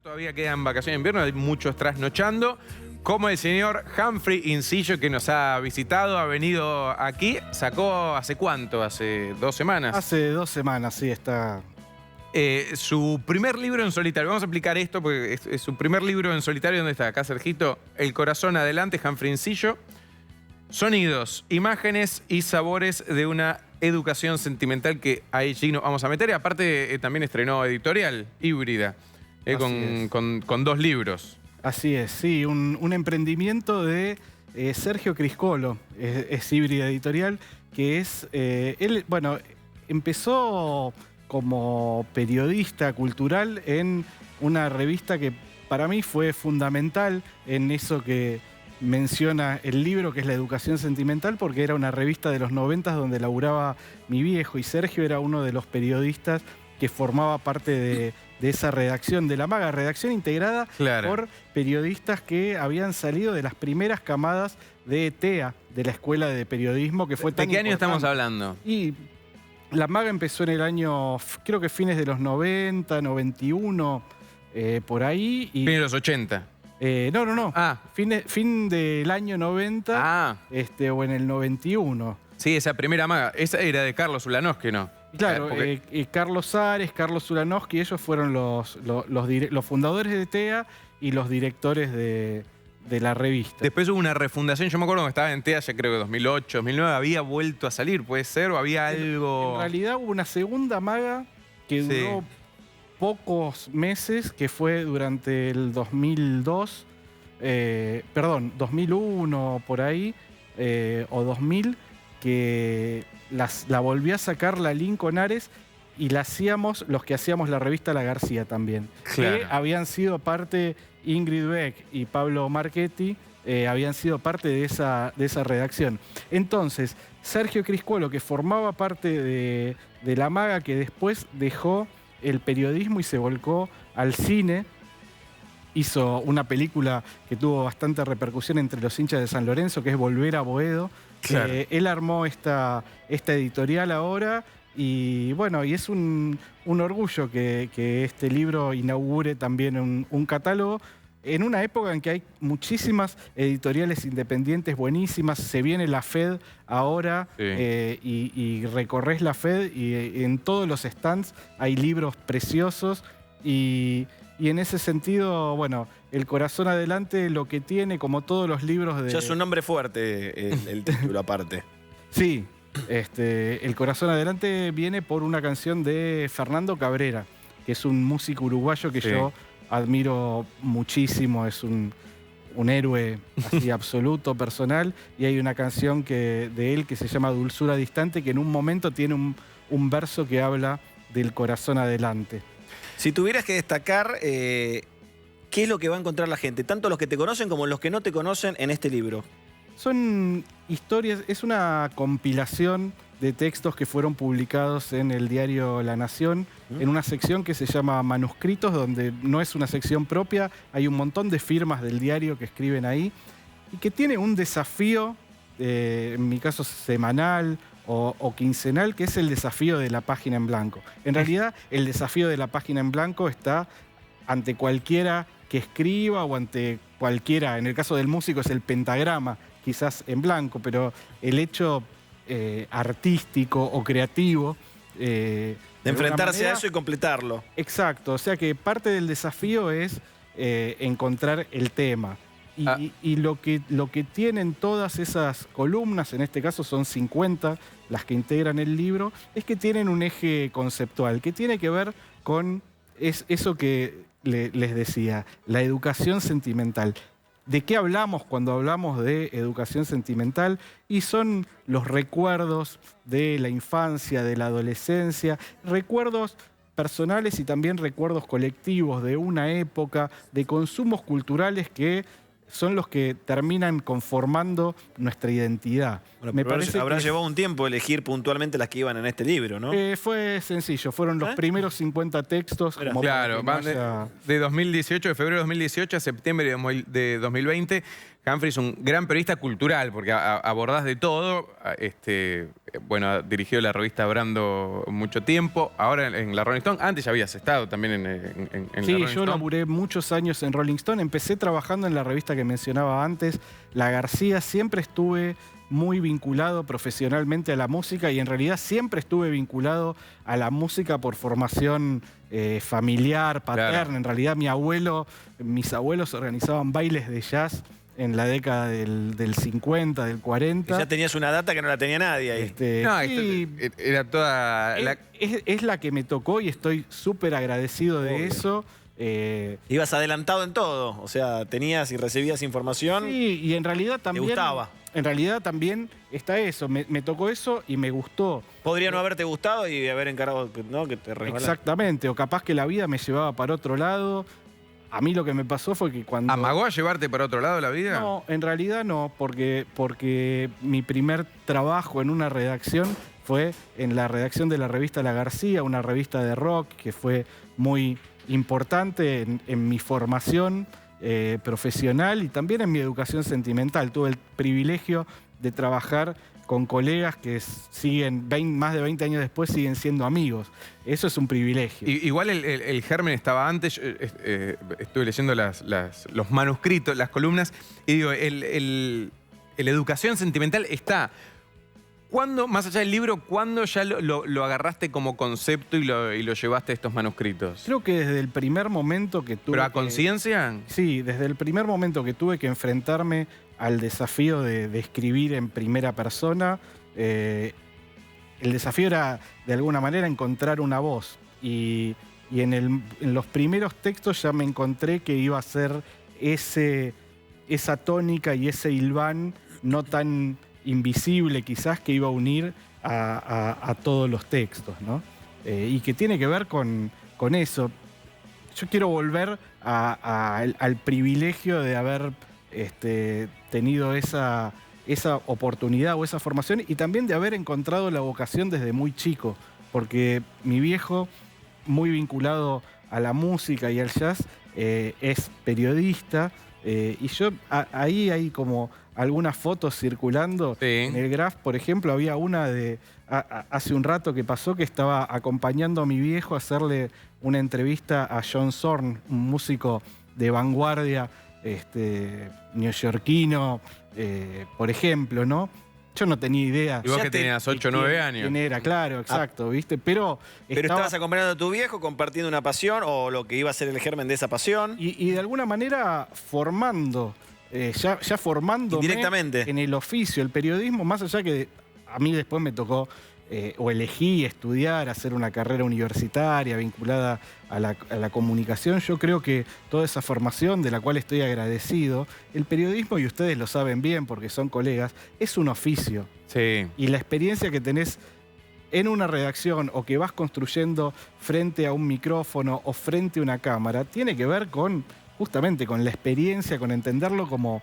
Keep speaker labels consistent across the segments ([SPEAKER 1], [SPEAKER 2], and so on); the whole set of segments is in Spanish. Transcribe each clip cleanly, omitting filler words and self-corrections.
[SPEAKER 1] Todavía quedan vacaciones de invierno, hay muchos trasnochando, como el señor Humphrey Incillo, que nos ha visitado, ha venido aquí. ¿Sacó hace cuánto? ¿Hace 2 semanas?
[SPEAKER 2] Hace 2 semanas, sí, está.
[SPEAKER 1] Su primer libro en solitario. Vamos a explicar esto porque es su primer libro en solitario. ¿Dónde está? Acá, Sergito. El corazón adelante, Humphrey Incillo. Sonidos, imágenes y sabores de una educación sentimental que allí nos vamos a meter. Y aparte también estrenó editorial híbrida. Con 2 libros.
[SPEAKER 2] Así es, sí, un emprendimiento de Sergio Criscolo, es híbrida editorial, que es, él, bueno, empezó como periodista cultural en una revista que para mí fue fundamental en eso que menciona el libro, que es La Educación Sentimental, porque era una revista de los 90 donde laburaba mi viejo, y Sergio era uno de los periodistas que formaba parte de esa redacción de La Maga, redacción integrada por periodistas que habían salido de las primeras camadas de TEA, de la Escuela de Periodismo, que fue tan
[SPEAKER 1] ¿De qué año
[SPEAKER 2] importante.
[SPEAKER 1] estamos hablando?
[SPEAKER 2] Y La Maga empezó en el año, creo que fines de los 90, 91, por ahí.
[SPEAKER 1] Fines de los 80.
[SPEAKER 2] No. Fin del año 90 o en el 91.
[SPEAKER 1] Sí, esa primera Maga. Esa era de Carlos Ulanowski, ¿no?
[SPEAKER 2] Claro, Carlos Ares, Carlos Ulanowski, ellos fueron los fundadores de TEA y los directores de la revista.
[SPEAKER 1] Después hubo una refundación, yo me acuerdo que estaba en TEA, ya creo que 2008, 2009, había vuelto a salir, ¿puede ser? ¿O había algo...?
[SPEAKER 2] En realidad hubo una segunda Maga que duró pocos meses, que fue durante el 2002, 2001, por ahí, o 2000, que la volví a sacar la Lincoln Ares y la hacíamos los que hacíamos la revista La García también.
[SPEAKER 1] Claro.
[SPEAKER 2] Que habían sido parte, Ingrid Beck y Pablo Marchetti, habían sido parte de esa redacción. Entonces, Sergio Criscolo, que formaba parte de La Maga, que después dejó el periodismo y se volcó al cine, hizo una película que tuvo bastante repercusión entre los hinchas de San Lorenzo, que es Volver a Boedo.
[SPEAKER 1] Claro.
[SPEAKER 2] Él armó esta editorial ahora y bueno, y es un orgullo que este libro inaugure también un catálogo en una época en que hay muchísimas editoriales independientes buenísimas. Se viene la FED ahora y recorres la FED y en todos los stands hay libros preciosos y en ese sentido, bueno, El corazón adelante lo que tiene, como todos los libros de...
[SPEAKER 3] Ya es un nombre fuerte el título aparte.
[SPEAKER 2] Sí, El corazón adelante viene por una canción de Fernando Cabrera, que es un músico uruguayo que yo admiro muchísimo, es un héroe así absoluto, personal, y hay una canción de él que se llama Dulzura Distante, que en un momento tiene un verso que habla del corazón adelante.
[SPEAKER 3] Si tuvieras que destacar, ¿qué es lo que va a encontrar la gente? Tanto los que te conocen como los que no te conocen en este libro.
[SPEAKER 2] Son historias, es una compilación de textos que fueron publicados en el diario La Nación, en una sección que se llama Manuscritos, donde no es una sección propia, hay un montón de firmas del diario que escriben ahí, y que tiene un desafío, en mi caso semanal o quincenal, que es el desafío de la página en blanco. En realidad, el desafío de la página en blanco está ante cualquiera que escriba o ante cualquiera, en el caso del músico es el pentagrama, quizás en blanco, pero el hecho artístico o creativo...
[SPEAKER 3] de enfrentarse a eso y completarlo.
[SPEAKER 2] Exacto, o sea que parte del desafío es encontrar el tema. Y lo que tienen todas esas columnas, en este caso son 50 las que integran el libro, es que tienen un eje conceptual, que tiene que ver con eso que les decía, la educación sentimental. ¿De qué hablamos cuando hablamos de educación sentimental? Y son los recuerdos de la infancia, de la adolescencia, recuerdos personales y también recuerdos colectivos de una época, de consumos culturales que son los que terminan conformando nuestra identidad.
[SPEAKER 3] Bueno, me parece habrá llevado un tiempo elegir puntualmente las que iban en este libro, ¿no?
[SPEAKER 2] Fue sencillo, fueron los primeros 50 textos.
[SPEAKER 1] Claro, van de 2018, de febrero de 2018 a septiembre de 2020. Humphrey es un gran periodista cultural porque abordás de todo. Bueno, ha dirigido la revista Brando mucho tiempo, ahora en la Rolling Stone. Antes ya habías estado también en la
[SPEAKER 2] Sí,
[SPEAKER 1] Rolling
[SPEAKER 2] yo
[SPEAKER 1] Stone.
[SPEAKER 2] laburé muchos años en Rolling Stone. Empecé trabajando en la revista que mencionaba antes, La García. Siempre estuve muy vinculado profesionalmente a la música y en realidad siempre estuve vinculado a la música por formación familiar, paterna.
[SPEAKER 1] Claro.
[SPEAKER 2] En realidad mis abuelos organizaban bailes de jazz en la década del 50, del 40.
[SPEAKER 3] Y ya tenías una data que no la tenía nadie ahí.
[SPEAKER 1] No,
[SPEAKER 2] Sí,
[SPEAKER 1] era toda...
[SPEAKER 2] es la que me tocó y estoy súper agradecido de
[SPEAKER 3] Obvio.
[SPEAKER 2] eso.
[SPEAKER 3] Ibas adelantado en todo. O sea, tenías y recibías información.
[SPEAKER 2] Sí, y en realidad también...
[SPEAKER 3] gustaba.
[SPEAKER 2] En realidad también está eso. Me tocó eso y me gustó.
[SPEAKER 3] Podría no haberte gustado y haber encargado, ¿no?, que te resbalara.
[SPEAKER 2] Exactamente. O capaz que la vida me llevaba para otro lado. A mí lo que me pasó fue que cuando...
[SPEAKER 1] ¿Amagó a llevarte para otro lado la vida?
[SPEAKER 2] No, en realidad no, porque mi primer trabajo en una redacción fue en la redacción de la revista La García, una revista de rock que fue muy importante en mi formación profesional y también en mi educación sentimental. Tuve el privilegio de trabajar con colegas que siguen, más de 20 años después, siguen siendo amigos. Eso es un privilegio.
[SPEAKER 1] Igual el germen estaba antes, estuve leyendo los manuscritos, las columnas, y digo, la educación sentimental está. ¿Cuándo, más allá del libro, cuándo ya lo agarraste como concepto y lo llevaste a estos manuscritos?
[SPEAKER 2] Creo que desde el primer momento que tuve...
[SPEAKER 1] ¿Pero a
[SPEAKER 2] que-
[SPEAKER 1] conciencia?
[SPEAKER 2] Sí, desde el primer momento que tuve que enfrentarme al desafío de escribir en primera persona, el desafío era, de alguna manera, encontrar una voz. Y en los primeros textos ya me encontré que iba a ser esa tónica y ese hilván no tan invisible quizás que iba a unir a todos los textos, ¿no? Y que tiene que ver con eso. Yo quiero volver al privilegio de haber tenido esa oportunidad o esa formación y también de haber encontrado la vocación desde muy chico, porque mi viejo, muy vinculado a la música y al jazz, es periodista y yo ahí hay como algunas fotos circulando.
[SPEAKER 1] Sí.
[SPEAKER 2] En el Graph, por ejemplo, había una de hace un rato que pasó que estaba acompañando a mi viejo a hacerle una entrevista a John Zorn, un músico de vanguardia neoyorquino, por ejemplo, ¿no? Yo no tenía idea.
[SPEAKER 1] Y vos
[SPEAKER 3] Ya
[SPEAKER 1] que
[SPEAKER 3] te-
[SPEAKER 1] tenías 8 o 9 años.
[SPEAKER 2] ¿Quién era? Claro, exacto, ¿viste? Pero
[SPEAKER 3] Estabas acompañando a tu viejo, compartiendo una pasión o lo que iba a ser el germen de esa pasión.
[SPEAKER 2] y de alguna manera formando, ya formándome
[SPEAKER 3] Indirectamente.
[SPEAKER 2] en el oficio, el periodismo, más allá que a mí después me tocó o elegí estudiar, hacer una carrera universitaria vinculada a la comunicación. Yo creo que toda esa formación de la cual estoy agradecido, el periodismo, y ustedes lo saben bien porque son colegas, es un oficio.
[SPEAKER 1] Sí.
[SPEAKER 2] Y la experiencia que tenés en una redacción o que vas construyendo frente a un micrófono o frente a una cámara, tiene que ver justamente con la experiencia, con entenderlo como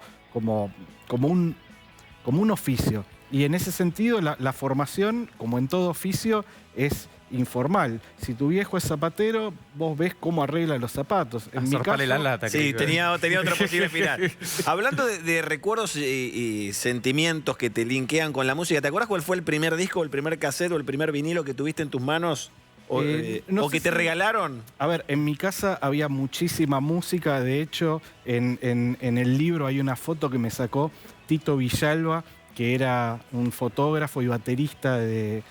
[SPEAKER 2] un oficio. Y en ese sentido, la formación, como en todo oficio, es informal. Si tu viejo es zapatero, vos ves cómo arregla los zapatos. En mi
[SPEAKER 1] Zarpale la
[SPEAKER 2] caso,
[SPEAKER 1] lata.
[SPEAKER 3] Sí,
[SPEAKER 1] creo.
[SPEAKER 3] tenía otra posible final. Hablando de recuerdos y sentimientos que te linkean con la música, ¿te acuerdas cuál fue el primer disco, el primer cassette o el primer vinilo que tuviste en tus manos? ¿O,
[SPEAKER 2] no
[SPEAKER 3] o
[SPEAKER 2] sé
[SPEAKER 3] que te
[SPEAKER 2] si-
[SPEAKER 3] regalaron?
[SPEAKER 2] A ver, en mi casa había muchísima música. De hecho, en el libro hay una foto que me sacó Tito Villalba, que era un fotógrafo y baterista de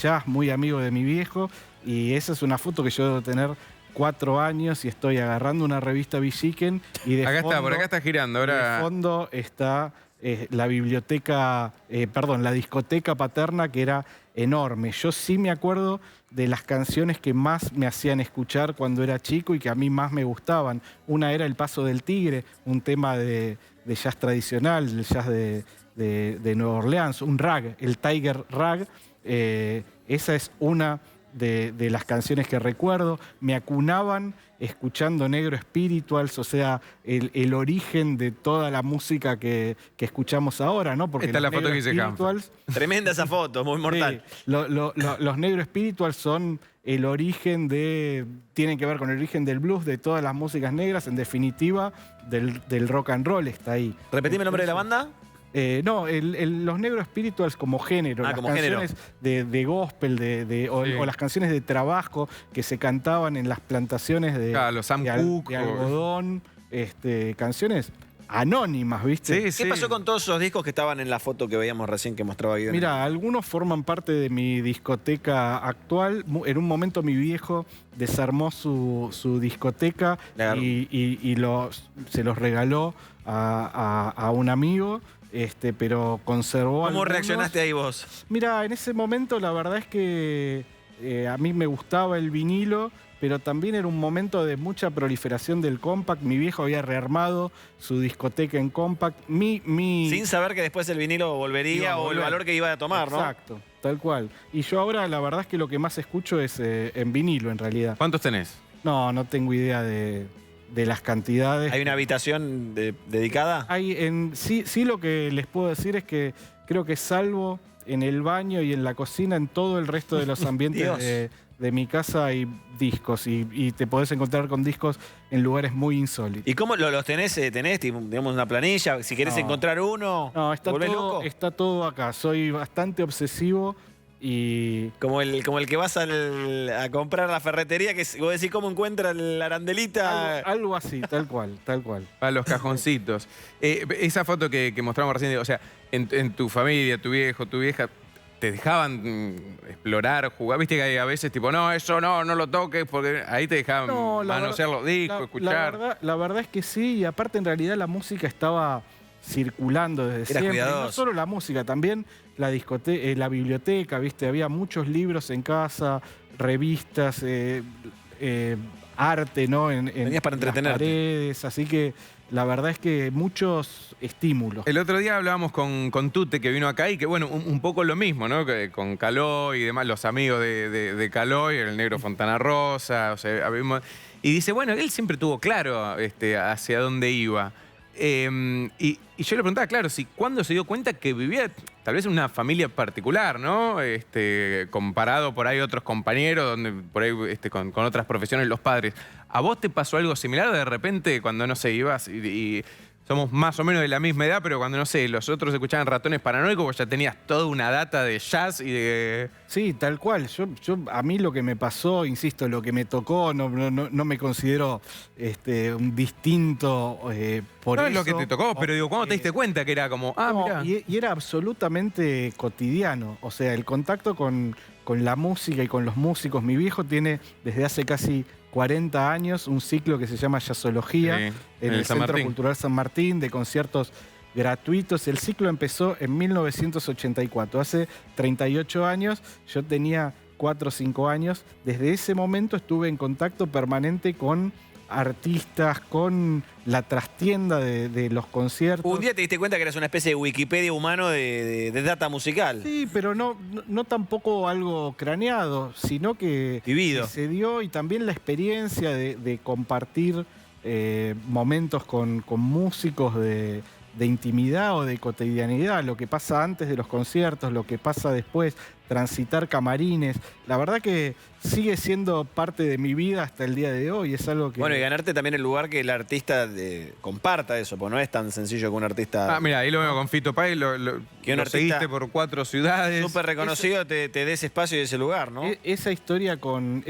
[SPEAKER 2] jazz, muy amigo de mi viejo. Y esa es una foto que yo debo tener 4 años y estoy agarrando una revista Villiquen y de
[SPEAKER 1] Acá está, por
[SPEAKER 2] fondo-
[SPEAKER 1] acá está girando.
[SPEAKER 2] de
[SPEAKER 1] Ahora.
[SPEAKER 2] fondo está la la discoteca paterna, que era enorme. Yo sí me acuerdo de las canciones que más me hacían escuchar cuando era chico y que a mí más me gustaban. Una era El Paso del Tigre, un tema de jazz tradicional, del jazz de Nueva Orleans, un rag, el Tiger Rag. Esa es una de las canciones que recuerdo. Me acunaban escuchando Negro Spirituals, o sea, el origen de toda la música que escuchamos ahora, ¿no? Porque
[SPEAKER 1] Esta es la foto que dice
[SPEAKER 2] Spirituals,
[SPEAKER 3] Tremenda esa foto, muy mortal.
[SPEAKER 2] sí, los Negro Spirituals son el origen tienen que ver con el origen del blues, de todas las músicas negras, en definitiva, del rock and roll está ahí.
[SPEAKER 3] Repetime el nombre de la banda.
[SPEAKER 2] No, los Negro Spirituals como género, las
[SPEAKER 3] como
[SPEAKER 2] canciones de gospel o las canciones de trabajo que se cantaban en las plantaciones
[SPEAKER 1] Los Sam Cooke,
[SPEAKER 2] de algodón, canciones anónimas, ¿viste?
[SPEAKER 1] Sí,
[SPEAKER 3] ¿Qué pasó con todos esos discos que estaban en la foto que veíamos recién que mostraba Guido?
[SPEAKER 2] Mira, algunos forman parte de mi discoteca actual. En un momento mi viejo desarmó su discoteca y se los regaló a un amigo. Pero conservó
[SPEAKER 3] ¿Cómo
[SPEAKER 2] algunos.
[SPEAKER 3] reaccionaste ahí vos?
[SPEAKER 2] Mira, en ese momento la verdad es que a mí me gustaba el vinilo, pero también era un momento de mucha proliferación del compact. Mi viejo había rearmado su discoteca en compact.
[SPEAKER 3] Sin saber que después el vinilo volvería o el valor que iba a tomar, ¿no?
[SPEAKER 2] Exacto, tal cual. Y yo ahora la verdad es que lo que más escucho es en vinilo en realidad.
[SPEAKER 1] ¿Cuántos tenés?
[SPEAKER 2] No tengo idea de las cantidades.
[SPEAKER 3] ¿Hay una habitación dedicada?
[SPEAKER 2] Sí, lo que les puedo decir es que creo que salvo en el baño y en la cocina, en todo el resto de los ambientes de mi casa hay discos y te podés encontrar con discos en lugares muy insólitos.
[SPEAKER 3] ¿Y cómo los tenés? ¿Tenés, digamos, una planilla? Si querés encontrar uno,
[SPEAKER 2] No,
[SPEAKER 3] ¿te volvés loco?
[SPEAKER 2] está todo acá. Soy bastante obsesivo y...
[SPEAKER 3] Como el que vas a comprar a la ferretería, que vos decís cómo encuentra la arandelita.
[SPEAKER 2] Algo así, tal cual.
[SPEAKER 1] Para los cajoncitos. Esa foto que mostramos recién, o sea, en tu familia, tu viejo, tu vieja, ¿te dejaban explorar, jugar? Viste que a veces tipo, no, eso no lo toques, porque ahí te dejaban manosear los discos, escuchar.
[SPEAKER 2] La verdad es que sí, y aparte en realidad la música estaba circulando desde siempre.
[SPEAKER 3] Cuidadoso.
[SPEAKER 2] No solo la música, también la biblioteca, ¿viste? Había muchos libros en casa, revistas, arte, ¿no?
[SPEAKER 3] Tenías para entretenerte.
[SPEAKER 2] Las paredes, así que la verdad es que muchos estímulos.
[SPEAKER 1] El otro día hablábamos con Tute, que vino acá, y que, bueno, un poco lo mismo, ¿no? Que con Caló y demás, los amigos de Caló y el negro Fontana Rosa, o sea, y dice, bueno, él siempre tuvo claro hacia dónde iba. Y yo le preguntaba, claro, ¿cuándo se dio cuenta que vivía tal vez en una familia particular, ¿no? Comparado por ahí otros compañeros, donde por ahí con otras profesiones, los padres. ¿A vos te pasó algo similar de repente cuando, no sé, ibas y somos más o menos de la misma edad, pero cuando, no sé, los otros escuchaban Ratones Paranoicos, vos ya tenías toda una data de jazz y de...
[SPEAKER 2] Sí, tal cual. A mí lo que me pasó, insisto, lo que me tocó, no me considero un distinto por
[SPEAKER 1] no
[SPEAKER 2] eso.
[SPEAKER 1] es lo que te tocó, pero digo, ¿cuándo te diste cuenta que era como,
[SPEAKER 2] no,
[SPEAKER 1] mirá?
[SPEAKER 2] Y era absolutamente cotidiano. O sea, el contacto con la música y con los músicos. Mi viejo tiene desde hace casi 40 años un ciclo que se llama Jazzología en el Centro Cultural San Martín, de conciertos gratuitos. El ciclo empezó en 1984, hace 38 años. Yo tenía 4 o 5 años. Desde ese momento estuve en contacto permanente con artistas, con la trastienda de los conciertos.
[SPEAKER 3] Un día te diste cuenta que eras una especie de Wikipedia humano de data musical.
[SPEAKER 2] Sí, pero no tampoco algo craneado, sino que
[SPEAKER 3] vivido.
[SPEAKER 2] Se dio, y también la experiencia de compartir momentos con músicos de intimidad o de cotidianidad, lo que pasa antes de los conciertos, lo que pasa después, transitar camarines. La verdad que sigue siendo parte de mi vida hasta el día de hoy. Es algo que...
[SPEAKER 3] Bueno, y ganarte también el lugar que el artista comparta eso, porque no es tan sencillo que un artista...
[SPEAKER 1] Mira, ahí lo veo con Fito Páez,
[SPEAKER 3] que un
[SPEAKER 1] lo
[SPEAKER 3] artista
[SPEAKER 1] seguiste por 4 ciudades.
[SPEAKER 3] Súper reconocido, te dé ese espacio y ese lugar, ¿no?
[SPEAKER 2] Esa historia con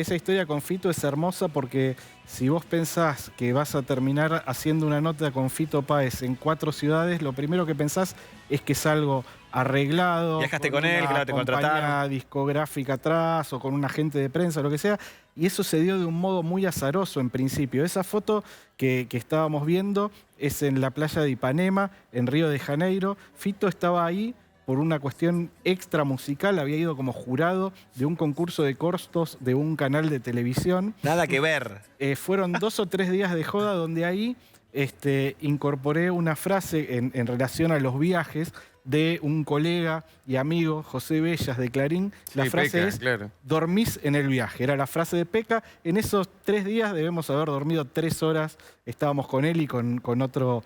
[SPEAKER 2] Fito es hermosa, porque si vos pensás que vas a terminar haciendo una nota con Fito Páez en 4 ciudades, lo primero que pensás es que es algo arreglado.
[SPEAKER 3] Viajaste con él, claro, te contrataron.
[SPEAKER 2] Discográfica atrás o con un agente de prensa, lo que sea. Y eso se dio de un modo muy azaroso en principio. Esa foto que estábamos viendo es en la playa de Ipanema, en Río de Janeiro. Fito estaba ahí por una cuestión extra musical, había ido como jurado de un concurso de cortos de un canal de televisión.
[SPEAKER 3] Nada que ver.
[SPEAKER 2] Fueron 2 o 3 días de joda donde ahí incorporé una frase en relación a los viajes, de un colega y amigo, José Bellas, de Clarín. La
[SPEAKER 1] Sí,
[SPEAKER 2] frase
[SPEAKER 1] Peca,
[SPEAKER 2] es,
[SPEAKER 1] claro.
[SPEAKER 2] dormís en el viaje. Era la frase de Peca. En esos 3 días debemos haber dormido 3 horas. Estábamos con él y con otro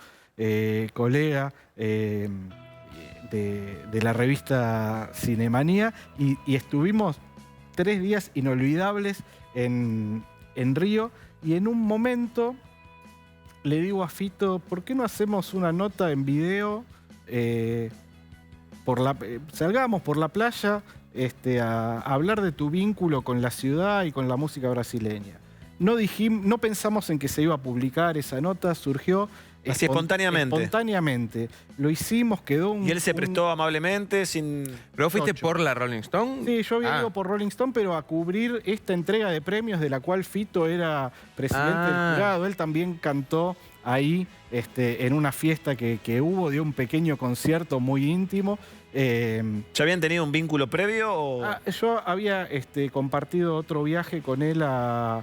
[SPEAKER 2] colega de la revista Cinemanía y estuvimos 3 días inolvidables en Río. Y en un momento le digo a Fito, ¿por qué no hacemos una nota en video? Salgamos por la playa a hablar de tu vínculo con la ciudad y con la música brasileña. No pensamos en que se iba a publicar esa nota, surgió
[SPEAKER 3] Así espontáneamente.
[SPEAKER 2] Espontáneamente. Lo hicimos, quedó un...
[SPEAKER 3] Y él se prestó amablemente sin...
[SPEAKER 1] ¿Pero vos fuiste
[SPEAKER 2] Ocho.
[SPEAKER 1] por la Rolling Stone?
[SPEAKER 2] Sí, yo había
[SPEAKER 1] Ah.
[SPEAKER 2] ido por Rolling Stone, pero a cubrir esta entrega de premios de la cual Fito era presidente
[SPEAKER 1] Ah.
[SPEAKER 2] del jurado. Él también cantó ahí en una fiesta que hubo, dio un pequeño concierto muy íntimo.
[SPEAKER 3] ¿Ya habían tenido un vínculo previo o...?
[SPEAKER 2] Yo había compartido otro viaje con él a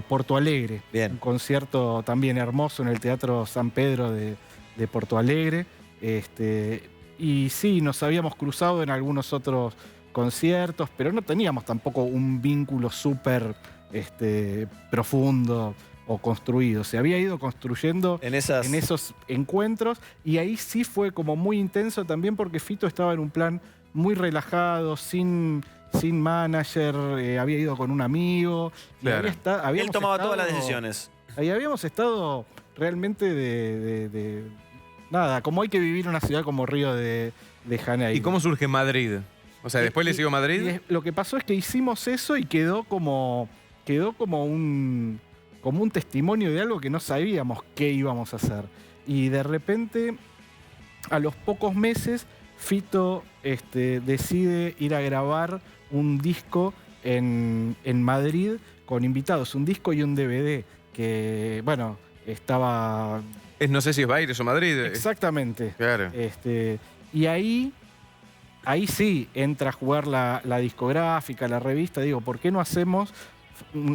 [SPEAKER 2] Porto Alegre.
[SPEAKER 3] Bien.
[SPEAKER 2] Un concierto también hermoso en el Teatro San Pedro de Porto Alegre. Y sí, nos habíamos cruzado en algunos otros conciertos, pero no teníamos tampoco un vínculo súper profundo o construido. Se había ido construyendo
[SPEAKER 3] En esos...
[SPEAKER 2] encuentros y ahí sí fue como muy intenso también porque Fito estaba en un plan muy relajado, sin manager, había ido con un amigo. Y
[SPEAKER 1] Claro.
[SPEAKER 3] Él tomaba todas las decisiones.
[SPEAKER 2] Ahí habíamos estado realmente nada, como hay que vivir una ciudad como Río de Janeiro.
[SPEAKER 1] ¿Y cómo surge Madrid? O sea, después le siguió Madrid.
[SPEAKER 2] Lo que pasó es que hicimos eso y quedó como un testimonio de algo que no sabíamos qué íbamos a hacer. Y de repente, a los pocos meses, Fito decide ir a grabar un disco en Madrid con invitados, un disco y un DVD que, bueno, estaba...
[SPEAKER 1] No sé si es Baires o Madrid.
[SPEAKER 2] Exactamente.
[SPEAKER 1] Claro.
[SPEAKER 2] Y ahí sí entra a jugar la discográfica, la revista. Digo, ¿por qué no hacemos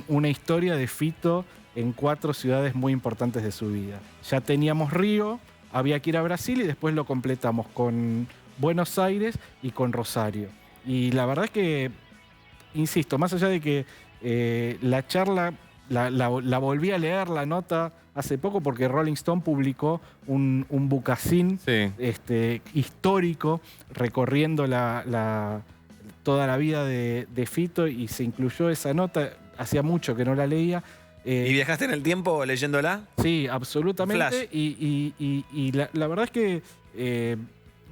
[SPEAKER 2] una historia de Fito en 4 ciudades muy importantes de su vida? Ya teníamos Río, había que ir a Brasil y después lo completamos con Buenos Aires y con Rosario. Y la verdad es que, insisto, más allá de que la charla, la volví a leer la nota hace poco porque Rolling Stone publicó un bucacín
[SPEAKER 1] Sí.
[SPEAKER 2] histórico recorriendo toda la vida de Fito y se incluyó esa nota. Hacía mucho que no la leía.
[SPEAKER 3] ¿Y viajaste en el tiempo leyéndola?
[SPEAKER 2] Sí, absolutamente.
[SPEAKER 3] Flash.
[SPEAKER 2] Y la verdad es que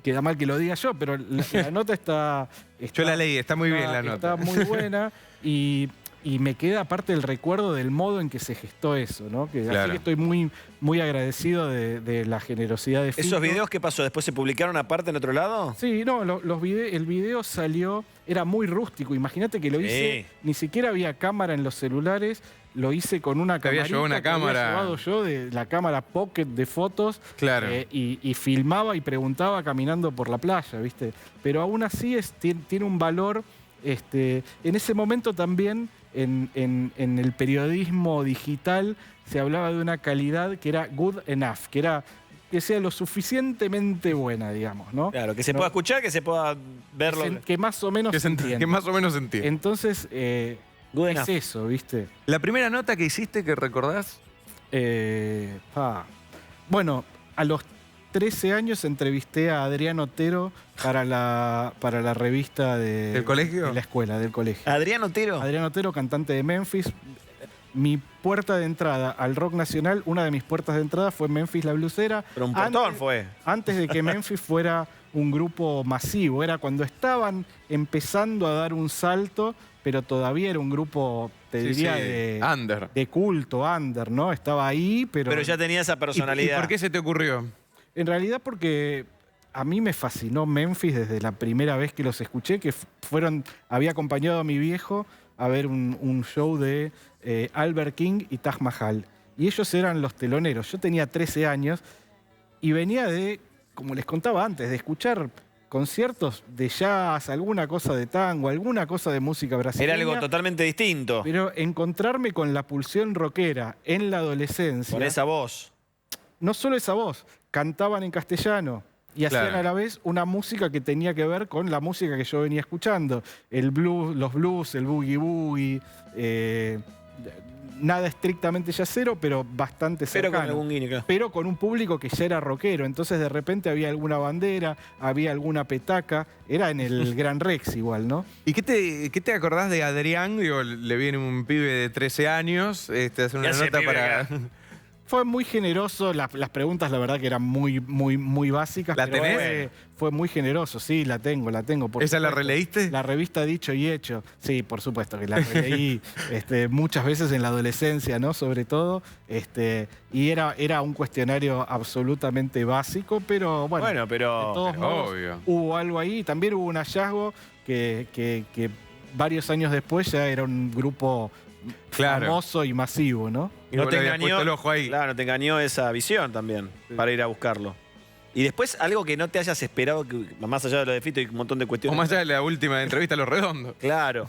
[SPEAKER 2] queda mal que lo diga yo, pero la nota está
[SPEAKER 1] Yo la leí, está muy bien la nota.
[SPEAKER 2] Está muy buena y me queda aparte el recuerdo del modo en que se gestó eso, ¿no? Así
[SPEAKER 1] Claro.
[SPEAKER 2] que estoy muy, muy agradecido de la generosidad de Fito.
[SPEAKER 3] ¿Esos videos qué pasó? ¿Después se publicaron aparte en otro lado?
[SPEAKER 2] Sí, no, el video salió, era muy rústico. Imagínate que lo hice, ni siquiera había cámara en los celulares, lo hice con una
[SPEAKER 1] Te había
[SPEAKER 2] camarita
[SPEAKER 1] llevado una
[SPEAKER 2] que había
[SPEAKER 1] cámara.
[SPEAKER 2] llevado yo de la cámara Pocket de fotos.
[SPEAKER 1] Claro.
[SPEAKER 2] Y filmaba y preguntaba caminando por la playa, ¿viste? Pero aún así tiene un valor. En ese momento también, en el periodismo digital, se hablaba de una calidad que era good enough, que sea lo suficientemente buena, digamos, ¿no?
[SPEAKER 3] Claro, que se pueda escuchar, que se pueda verlo.
[SPEAKER 2] Que más o menos se entienda.
[SPEAKER 1] Que más o menos entiende.
[SPEAKER 2] Entonces,
[SPEAKER 3] Good
[SPEAKER 2] es
[SPEAKER 3] enough.
[SPEAKER 2] eso, ¿viste?
[SPEAKER 1] ¿La primera nota que hiciste que recordás?
[SPEAKER 2] Bueno, a los 13 años entrevisté a Adrián Otero para la revista
[SPEAKER 1] ¿Del colegio?
[SPEAKER 2] de la escuela, del colegio.
[SPEAKER 3] ¿Adrián Otero?
[SPEAKER 2] Adrián Otero, cantante de Memphis. Mi puerta de entrada al rock nacional, una de mis puertas de entrada fue Memphis La Blusera.
[SPEAKER 3] Pero un portón fue.
[SPEAKER 2] Antes de que Memphis fuera un grupo masivo, era cuando estaban empezando a dar un salto, pero todavía era un grupo, te
[SPEAKER 1] Sí,
[SPEAKER 2] diría,
[SPEAKER 1] sí. Under.
[SPEAKER 2] de culto, under, ¿no? Estaba ahí,
[SPEAKER 3] Pero ya tenía esa
[SPEAKER 1] ¿Y
[SPEAKER 3] personalidad.
[SPEAKER 1] por qué se te ocurrió?
[SPEAKER 2] En realidad porque a mí me fascinó Memphis desde la primera vez que los escuché, que había acompañado a mi viejo a ver un show de Albert King y Taj Mahal. Y ellos eran los teloneros. Yo tenía 13 años y venía de, como les contaba antes, de escuchar conciertos de jazz, alguna cosa de tango, alguna cosa de música brasileña.
[SPEAKER 3] Era algo totalmente distinto.
[SPEAKER 2] Pero encontrarme con la pulsión rockera en la adolescencia...
[SPEAKER 3] Con esa voz.
[SPEAKER 2] No solo esa voz, cantaban en castellano, Y hacían
[SPEAKER 1] Claro.
[SPEAKER 2] a la vez una música que tenía que ver con la música que yo venía escuchando. El blues, los blues, el boogie boogie. Nada estrictamente jazzero, pero bastante
[SPEAKER 3] Pero
[SPEAKER 2] cercano.
[SPEAKER 3] con algún guiño, claro.
[SPEAKER 2] Pero con un público que ya era rockero. Entonces de repente había alguna bandera, había alguna petaca. Era en el Gran Rex igual, ¿no?
[SPEAKER 1] ¿Y qué te acordás de Adrián? Digo, le viene un pibe de 13 años, hace una
[SPEAKER 3] ¿Qué hace,
[SPEAKER 1] nota
[SPEAKER 3] pibe,
[SPEAKER 1] para...
[SPEAKER 3] acá?
[SPEAKER 2] Fue muy generoso, las preguntas la verdad que eran muy básicas.
[SPEAKER 1] ¿La
[SPEAKER 2] pero
[SPEAKER 1] tenés?
[SPEAKER 2] fue muy generoso, sí, la tengo. Por
[SPEAKER 1] ¿Esa la
[SPEAKER 2] supuesto.
[SPEAKER 1] releíste?
[SPEAKER 2] La revista Dicho y Hecho, sí, por supuesto que la releí muchas veces en la adolescencia, ¿no? Sobre todo, y era un cuestionario absolutamente básico, pero bueno,
[SPEAKER 3] Bueno,
[SPEAKER 2] de
[SPEAKER 3] pero...
[SPEAKER 2] todos modos
[SPEAKER 1] obvio.
[SPEAKER 2] hubo algo ahí. También hubo un hallazgo que varios años después ya era un grupo
[SPEAKER 1] Claro.
[SPEAKER 2] famoso y masivo, ¿no?
[SPEAKER 1] Y vos le habías puesto el ojo ahí.
[SPEAKER 3] Claro, te engañó esa visión también para ir a buscarlo. Y después algo que no te hayas esperado, más allá de lo de Fito y un montón de
[SPEAKER 1] O
[SPEAKER 3] cuestiones.
[SPEAKER 1] más allá de la última entrevista a Los Redondos.
[SPEAKER 3] Claro.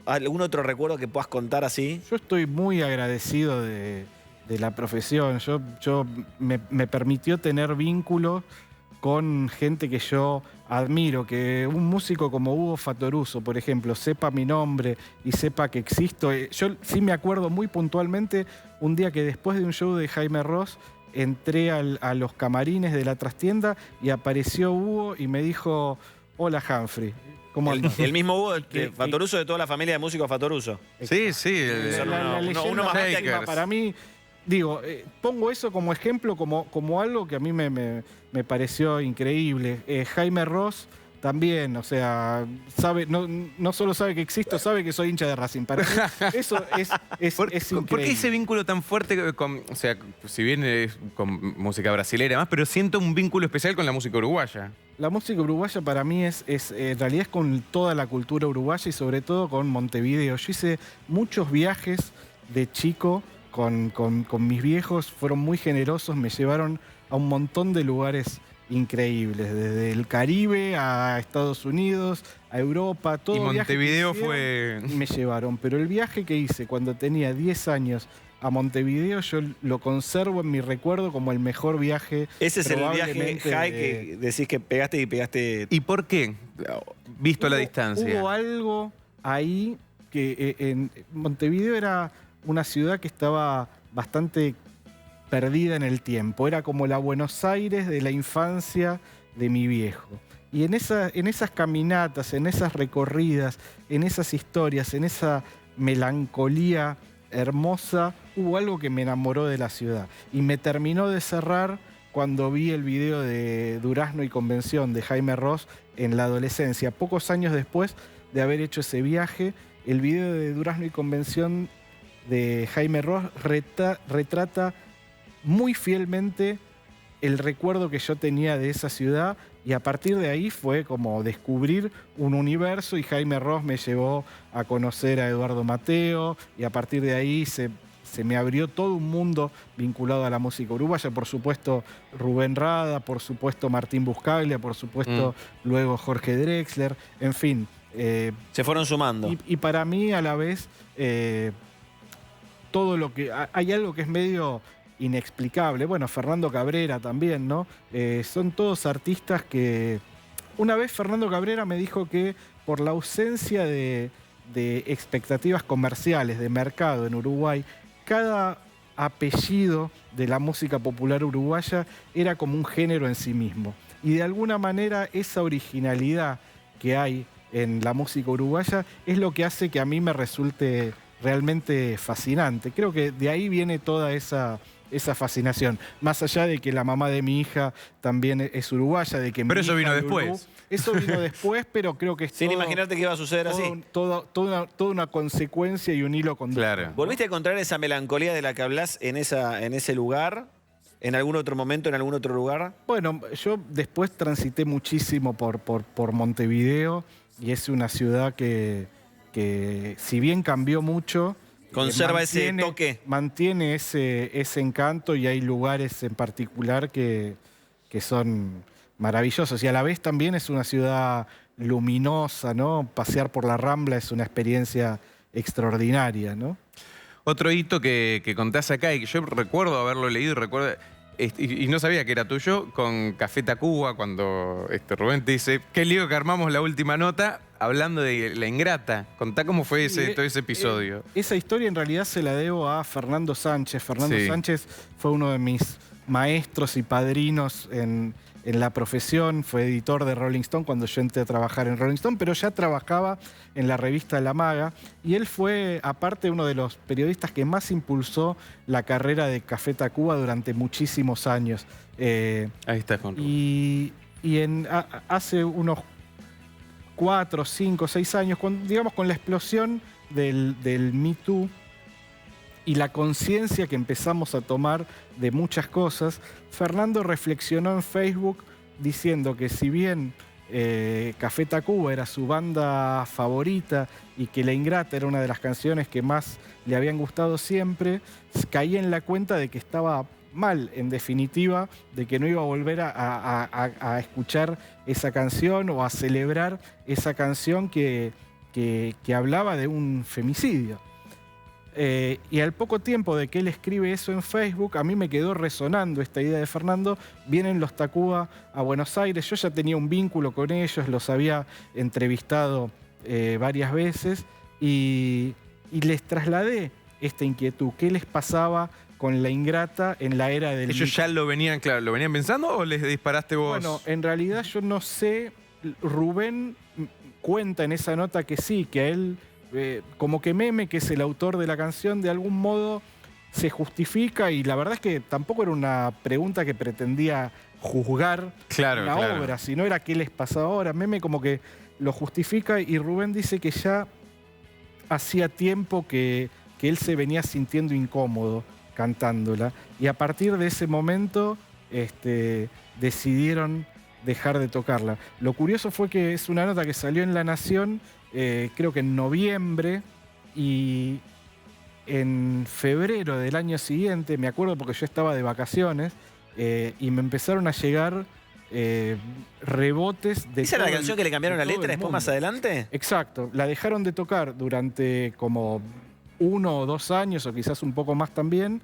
[SPEAKER 3] ¿Algún otro recuerdo que puedas contar así?
[SPEAKER 2] Yo estoy muy agradecido de la profesión. Me permitió tener vínculo con gente que yo admiro, que un músico como Hugo Fatoruso, por ejemplo, sepa mi nombre y sepa que existo. Yo sí me acuerdo muy puntualmente un día que después de un show de Jaime Ross entré a los camarines de la trastienda y apareció Hugo y me dijo, hola Humphrey, ¿cómo andás?
[SPEAKER 3] El mismo Hugo,
[SPEAKER 2] Que-
[SPEAKER 3] Fatoruso, de toda la familia de músicos Fatoruso.
[SPEAKER 1] Sí, sí.
[SPEAKER 3] Son
[SPEAKER 2] La
[SPEAKER 3] uno
[SPEAKER 2] leyenda
[SPEAKER 3] más
[SPEAKER 1] Shakers.
[SPEAKER 2] mágica para mí, digo, pongo eso como ejemplo, como algo que a mí me pareció increíble. Jaime Ross también, o sea, sabe, no solo sabe que existo, sabe que soy hincha de Racing. Para mí eso es increíble.
[SPEAKER 1] ¿Por qué ese vínculo tan fuerte con, o sea, si bien es con música brasilera más, pero siento un vínculo especial con la música uruguaya?
[SPEAKER 2] La música uruguaya para mí en realidad es con toda la cultura uruguaya y sobre todo con Montevideo. Yo hice muchos viajes de chico con mis viejos, fueron muy generosos, me llevaron a un montón de lugares increíbles, desde el Caribe a Estados Unidos, a Europa, todo
[SPEAKER 1] Y
[SPEAKER 2] viaje que
[SPEAKER 1] Montevideo
[SPEAKER 2] hicieron,
[SPEAKER 1] fue...
[SPEAKER 2] me llevaron. Pero el viaje que hice cuando tenía 10 años a Montevideo, yo lo conservo en mi recuerdo como el mejor viaje.
[SPEAKER 3] Ese es el viaje
[SPEAKER 2] probablemente
[SPEAKER 3] high
[SPEAKER 2] de-
[SPEAKER 3] que decís que pegaste y pegaste.
[SPEAKER 1] ¿Y por qué? Visto a la distancia.
[SPEAKER 2] Hubo algo ahí que en Montevideo era una ciudad que estaba bastante perdida en el tiempo. Era como la Buenos Aires de la infancia de mi viejo. Y en esas caminatas, en esas recorridas, en esas historias, en esa melancolía hermosa, hubo algo que me enamoró de la ciudad. Y me terminó de cerrar cuando vi el video de Durazno y Convención de Jaime Ross en la adolescencia. Pocos años después de haber hecho ese viaje, el video de Durazno y Convención de Jaime Ross retrata muy fielmente el recuerdo que yo tenía de esa ciudad y a partir de ahí fue como descubrir un universo y Jaime Ross me llevó a conocer a Eduardo Mateo y a partir de ahí se me abrió todo un mundo vinculado a la música uruguaya, por supuesto Rubén Rada, por supuesto Martín Buscaglia, por supuesto luego Jorge Drexler, en fin.
[SPEAKER 3] Se fueron sumando.
[SPEAKER 2] Y para mí a la vez todo lo que... Hay algo que es medio inexplicable. Bueno, Fernando Cabrera también, ¿no? Son todos artistas que... Una vez Fernando Cabrera me dijo que por la ausencia de expectativas comerciales, de mercado en Uruguay, cada apellido de la música popular uruguaya era como un género en sí mismo. Y de alguna manera esa originalidad que hay en la música uruguaya es lo que hace que a mí me resulte realmente fascinante. Creo que de ahí viene toda esa fascinación. Más allá de que la mamá de mi hija también es uruguaya, de que
[SPEAKER 1] Pero
[SPEAKER 2] mi
[SPEAKER 1] eso
[SPEAKER 2] hija
[SPEAKER 1] vino
[SPEAKER 2] de
[SPEAKER 1] después.
[SPEAKER 2] Urú- Eso vino después, pero creo que es
[SPEAKER 3] Sin
[SPEAKER 2] todo-
[SPEAKER 3] imaginarte que iba a suceder así.
[SPEAKER 2] toda una consecuencia y un hilo conductor.
[SPEAKER 1] Claro.
[SPEAKER 3] ¿Volviste a encontrar esa melancolía de la que hablas en ese lugar? ¿En algún otro momento, en algún otro lugar?
[SPEAKER 2] Bueno, yo después transité muchísimo por Montevideo y es una ciudad que si bien cambió mucho,
[SPEAKER 3] Conserva ese toque.
[SPEAKER 2] Mantiene ese encanto y hay lugares en particular que son maravillosos. Y a la vez también es una ciudad luminosa, ¿no? Pasear por la Rambla es una experiencia extraordinaria, ¿no?
[SPEAKER 1] Otro hito que contás acá y que yo recuerdo haberlo leído y recuerdo y no sabía que era tuyo, con Café Tacuba, cuando Rubén te dice, qué lío que armamos la última nota, hablando de La Ingrata. Contá cómo fue todo ese episodio.
[SPEAKER 2] Esa historia en realidad se la debo a Fernando Sánchez. Fernando Sánchez fue uno de mis maestros y padrinos en la profesión, fue editor de Rolling Stone cuando yo entré a trabajar en Rolling Stone, pero ya trabajaba en la revista La Maga, y él fue, aparte, uno de los periodistas que más impulsó la carrera de Café Tacuba durante muchísimos años.
[SPEAKER 1] Ahí está con Rubén.
[SPEAKER 2] Hace unos 4, 5, 6 años, digamos con la explosión del Me Too, y la conciencia que empezamos a tomar de muchas cosas, Fernando reflexionó en Facebook diciendo que si bien Café Tacuba era su banda favorita y que La Ingrata era una de las canciones que más le habían gustado siempre, caía en la cuenta de que estaba mal, en definitiva, de que no iba a volver a escuchar esa canción o a celebrar esa canción que hablaba de un femicidio. Y al poco tiempo de que él escribe eso en Facebook, a mí me quedó resonando esta idea de Fernando. Vienen los Tacuba a Buenos Aires, yo ya tenía un vínculo con ellos, los había entrevistado varias veces y les trasladé esta inquietud. ¿Qué les pasaba con La Ingrata en la era del...
[SPEAKER 1] ¿Ellos ya lo venían pensando o les disparaste vos?
[SPEAKER 2] Bueno, en realidad yo no sé. Rubén cuenta en esa nota que sí, que a él... como que Meme, que es el autor de la canción, de algún modo se justifica, y la verdad es que tampoco era una pregunta que pretendía juzgar la obra, sino era qué les pasa ahora. Meme como que lo justifica, y Rubén dice que ya hacía tiempo que él se venía sintiendo incómodo cantándola, y a partir de ese momento decidieron dejar de tocarla. Lo curioso fue que es una nota que salió en La Nación, creo que en noviembre, y en febrero del año siguiente, me acuerdo porque yo estaba de vacaciones, y me empezaron a llegar rebotes de...
[SPEAKER 3] ¿Esa era la canción que le cambiaron la letra después más adelante?
[SPEAKER 2] Exacto, la dejaron de tocar durante como 1 o 2 años, o quizás un poco más también,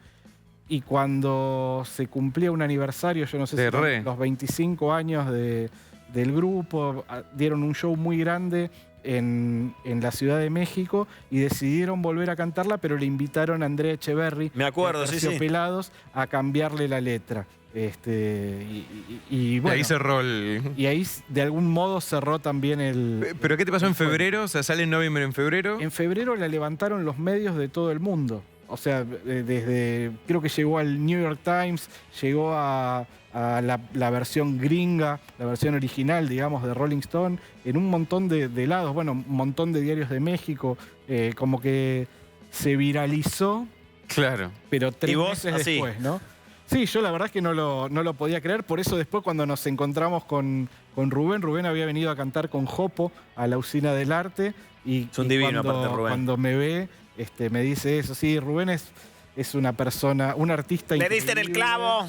[SPEAKER 2] y cuando se cumplía un aniversario, yo no sé si los 25 años del grupo, dieron un show muy grande en la Ciudad de México y decidieron volver a cantarla, pero le invitaron a Andrea Echeverry,
[SPEAKER 3] me acuerdo,
[SPEAKER 2] de Terciopelados, a cambiarle la letra. Y bueno,
[SPEAKER 1] ahí cerró
[SPEAKER 2] y ahí de algún modo cerró también el...
[SPEAKER 1] ¿Pero qué te pasó en febrero? O sea, ¿sale en noviembre, en febrero?
[SPEAKER 2] En febrero la levantaron los medios de todo el mundo. O sea, creo que llegó al New York Times, llegó a la versión gringa, la versión original, digamos, de Rolling Stone, en un montón de lados, bueno, un montón de diarios de México, como que se viralizó.
[SPEAKER 1] Claro.
[SPEAKER 2] Pero 3 meses después, ¿no? Sí, yo la verdad es que no lo podía creer, por eso después cuando nos encontramos con Rubén había venido a cantar con Jopo a la Usina del Arte, y
[SPEAKER 3] es un divino, aparte, Rubén.
[SPEAKER 2] Cuando me ve, me dice eso. Sí, Rubén es una persona, un artista increíble.
[SPEAKER 3] ¡Le diste en el clavo!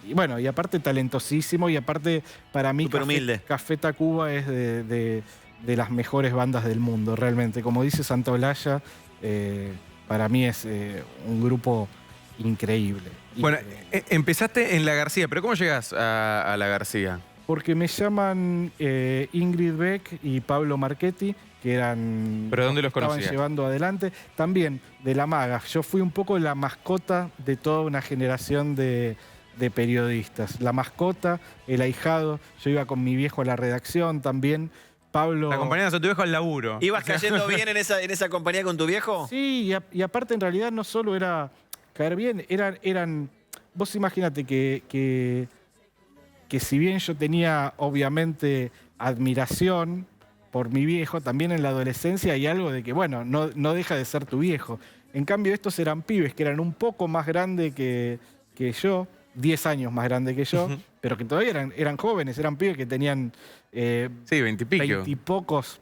[SPEAKER 2] Y bueno, y aparte talentosísimo, y aparte para mí Café Tacuba es de las mejores bandas del mundo, realmente. Como dice Santaolalla, para mí es un grupo increíble.
[SPEAKER 1] Bueno, empezaste en La García, pero ¿cómo llegas a La García?
[SPEAKER 2] Porque me llaman Ingrid Beck y Pablo Marchetti, que eran...
[SPEAKER 1] ¿Pero dónde los conocías?
[SPEAKER 2] Estaban llevando adelante. También de La Maga. Yo fui un poco la mascota de toda una generación de periodistas. La mascota, el ahijado. Yo iba con mi viejo a la redacción también. Pablo...
[SPEAKER 1] ¿La acompañabas a tu viejo al laburo?
[SPEAKER 3] ¿Ibas cayendo bien en esa compañía con tu viejo?
[SPEAKER 2] Sí, y aparte en realidad no solo era caer bien, eran... Vos imagínate que si bien yo tenía obviamente admiración por mi viejo, también en la adolescencia hay algo de que, bueno, no deja de ser tu viejo. En cambio, estos eran pibes que eran un poco más grandes que yo, 10 años más grandes que yo, pero que todavía eran jóvenes, eran pibes que tenían
[SPEAKER 1] 20
[SPEAKER 2] y pocos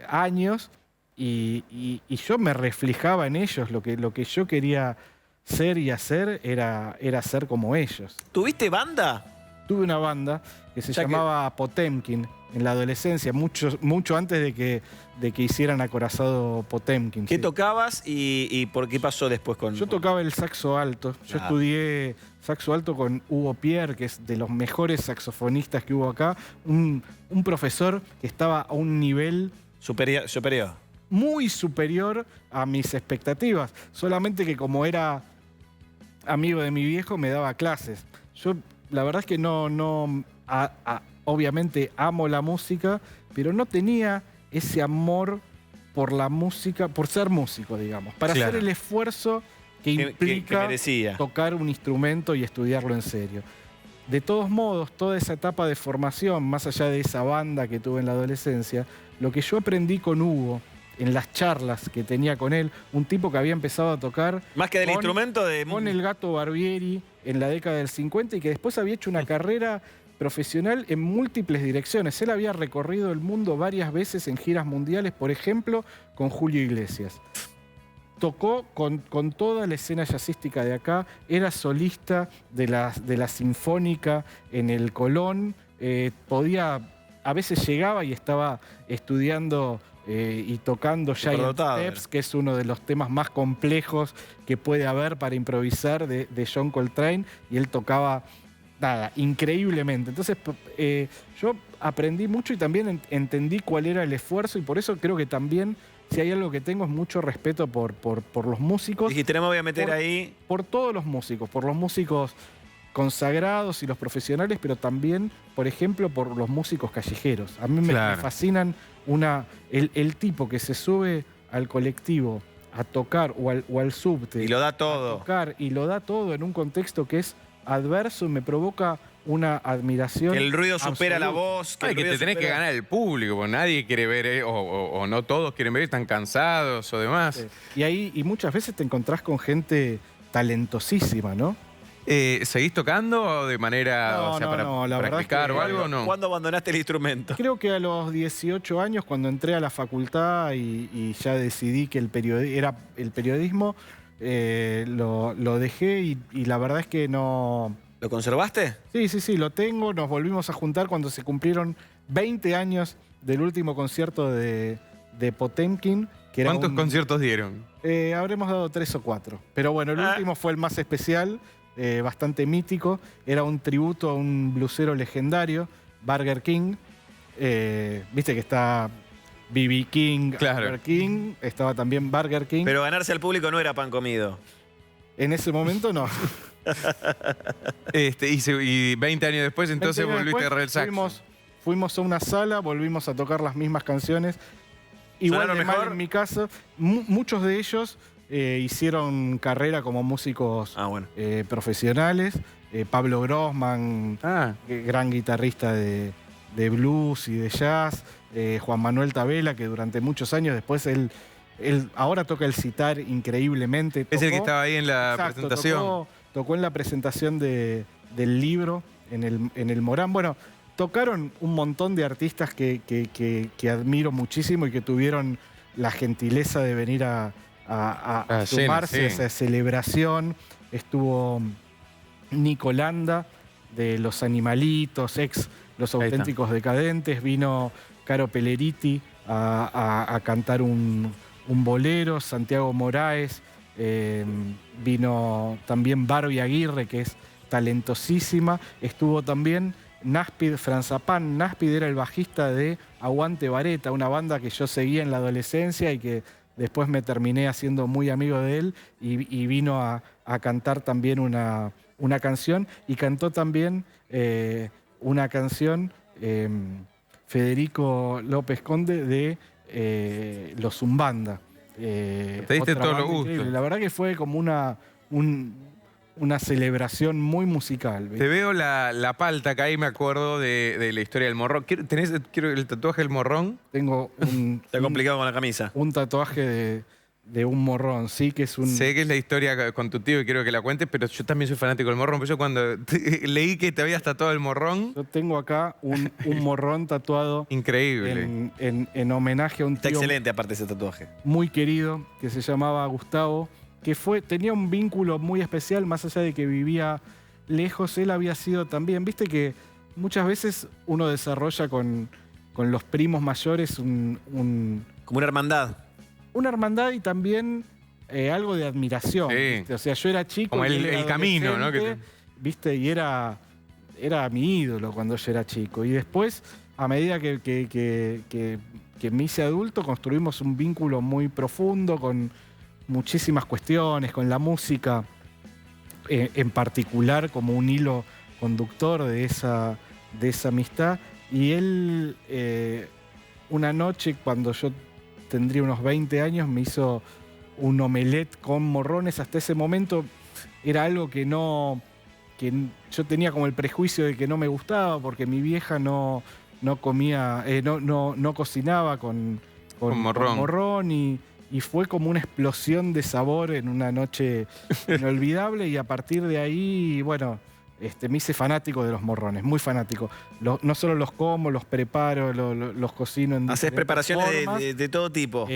[SPEAKER 2] años, y yo me reflejaba en ellos. Lo que yo quería ser y hacer era ser como ellos.
[SPEAKER 3] ¿Tuviste banda?
[SPEAKER 2] tuve una banda que se llamaba Potemkin en la adolescencia, mucho antes de que hicieran Acorazado Potemkin.
[SPEAKER 3] ¿Qué tocabas y por qué pasó después con...?
[SPEAKER 2] Yo tocaba el saxo alto. Yo estudié saxo alto con Hugo Pierre, que es de los mejores saxofonistas que hubo acá. Un profesor que estaba a un nivel...
[SPEAKER 3] Superior.
[SPEAKER 2] Muy superior a mis expectativas. Solamente que como era amigo de mi viejo, me daba clases. Yo, la verdad es que obviamente amo la música, pero no tenía ese amor por la música, por ser músico, digamos. Para hacer el esfuerzo que implica tocar un instrumento y estudiarlo en serio. De todos modos, toda esa etapa de formación, más allá de esa banda que tuve en la adolescencia, lo que yo aprendí con Hugo, en las charlas que tenía con él, un tipo que había empezado a tocar...
[SPEAKER 3] Más que del instrumento
[SPEAKER 2] con el Gato Barbieri en la década del 50 y que después había hecho una carrera profesional en múltiples direcciones. Él había recorrido el mundo varias veces en giras mundiales, por ejemplo, con Julio Iglesias. Tocó con toda la escena jazzística de acá, era solista de la Sinfónica en el Colón, a veces llegaba y estaba estudiando y tocando Giant Steps, que es uno de los temas más complejos que puede haber para improvisar de John Coltrane, y él tocaba, nada, increíblemente. Entonces yo aprendí mucho y también entendí cuál era el esfuerzo, y por eso creo que también, si hay algo que tengo, es mucho respeto por los músicos.
[SPEAKER 3] Dijiste, no me voy a meter ahí. Por
[SPEAKER 2] todos los músicos, por los músicos consagrados y los profesionales, pero también, por ejemplo, por los músicos callejeros. A mí me fascinan el tipo que se sube al colectivo a tocar o al subte.
[SPEAKER 3] Y lo da todo.
[SPEAKER 2] A tocar, y lo da todo en un contexto que es adverso, me provoca una admiración.
[SPEAKER 3] Que el ruido supera la voz.
[SPEAKER 1] Que te tenés que ganar el público, porque nadie quiere ver, o no todos quieren ver, están cansados o demás.
[SPEAKER 2] Sí. Y muchas veces te encontrás con gente talentosísima, ¿no?
[SPEAKER 1] ¿Seguís tocando de manera, para practicar o algo? No.
[SPEAKER 3] ¿Cuándo abandonaste el instrumento?
[SPEAKER 2] Creo que a los 18 años, cuando entré a la facultad y ya decidí que el periodismo, lo dejé y la verdad es que no...
[SPEAKER 3] ¿Lo conservaste?
[SPEAKER 2] Sí, lo tengo. Nos volvimos a juntar cuando se cumplieron 20 años del último concierto de Potemkin. Que era
[SPEAKER 1] ¿Cuántos conciertos dieron?
[SPEAKER 2] Habremos dado 3 o 4. Pero bueno, el último fue el más especial. Bastante mítico, era un tributo a un blusero legendario, Burger King. Viste que está B.B. King, Burger King, estaba también Burger King.
[SPEAKER 3] Pero ganarse al público no era pan comido.
[SPEAKER 2] En ese momento no.
[SPEAKER 1] Y 20 años después, entonces volviste a agarrar el saxo.
[SPEAKER 2] Fuimos a una sala, volvimos a tocar las mismas canciones. Igual de mal en mi caso, muchos de ellos... hicieron carrera como músicos profesionales. Pablo Grossman, gran guitarrista de blues y de jazz. Juan Manuel Tabela, que durante muchos años después él ahora toca el sitar increíblemente.
[SPEAKER 1] Es el que estaba ahí en la presentación.
[SPEAKER 2] Tocó en la presentación del libro en el Morán. Bueno, tocaron un montón de artistas que admiro muchísimo y que tuvieron la gentileza de venir a sumarse a esa celebración. Estuvo Nico Landa, de Los Animalitos, Los Auténticos Decadentes. Vino Caro Pelleriti a cantar un bolero. Santiago Moraes. Vino también Barbie Aguirre, que es talentosísima. Estuvo también Náspid Franzapán. Náspid era el bajista de Aguante Vareta, una banda que yo seguía en la adolescencia y que después me terminé haciendo muy amigo de él, y vino a cantar también una canción. Y cantó también una canción Federico López Conde de Los Zumbanda.
[SPEAKER 1] Te diste todos los gustos.
[SPEAKER 2] La verdad que fue como una celebración muy musical, ¿ves?
[SPEAKER 1] Te veo la palta, que ahí me acuerdo de la historia del morrón. ¿Tenés el tatuaje del morrón?
[SPEAKER 2] Tengo
[SPEAKER 3] Está complicado con la camisa.
[SPEAKER 2] Un tatuaje de un morrón, sí, que es un...
[SPEAKER 1] Sé que es la historia con tu tío y quiero que la cuentes, pero yo también soy fanático del morrón. Pero yo cuando leí que te habías tatuado el morrón...
[SPEAKER 2] Yo tengo acá un morrón tatuado.
[SPEAKER 1] Increíble.
[SPEAKER 2] En homenaje a un tío...
[SPEAKER 3] Está excelente aparte ese tatuaje.
[SPEAKER 2] Muy querido, que se llamaba Gustavo, que tenía un vínculo muy especial, más allá de que vivía lejos él había sido también. Viste que muchas veces uno desarrolla con los primos mayores
[SPEAKER 3] Como una hermandad.
[SPEAKER 2] una hermandad y también algo de admiración.
[SPEAKER 1] Sí.
[SPEAKER 2] ¿Viste? O sea, yo era chico.
[SPEAKER 1] Como
[SPEAKER 2] y él
[SPEAKER 1] el
[SPEAKER 2] era
[SPEAKER 1] camino, ¿no?
[SPEAKER 2] adolescente, ¿viste? Y era mi ídolo cuando yo era chico. Y después, a medida que me hice adulto, construimos un vínculo muy profundo con muchísimas cuestiones, con la música en particular como un hilo conductor de esa amistad. Y él, una noche, cuando yo tendría unos 20 años, me hizo un omelette con morrones. Hasta ese momento era algo que yo tenía como el prejuicio de que no me gustaba porque mi vieja no comía, no cocinaba con morrón y fue como una explosión de sabor en una noche inolvidable y a partir de ahí, bueno, me hice fanático de los morrones, muy fanático. No solo los como, los preparo, los cocino en
[SPEAKER 3] Haces
[SPEAKER 2] diferentes
[SPEAKER 3] preparaciones
[SPEAKER 2] formas.
[SPEAKER 3] de todo tipo.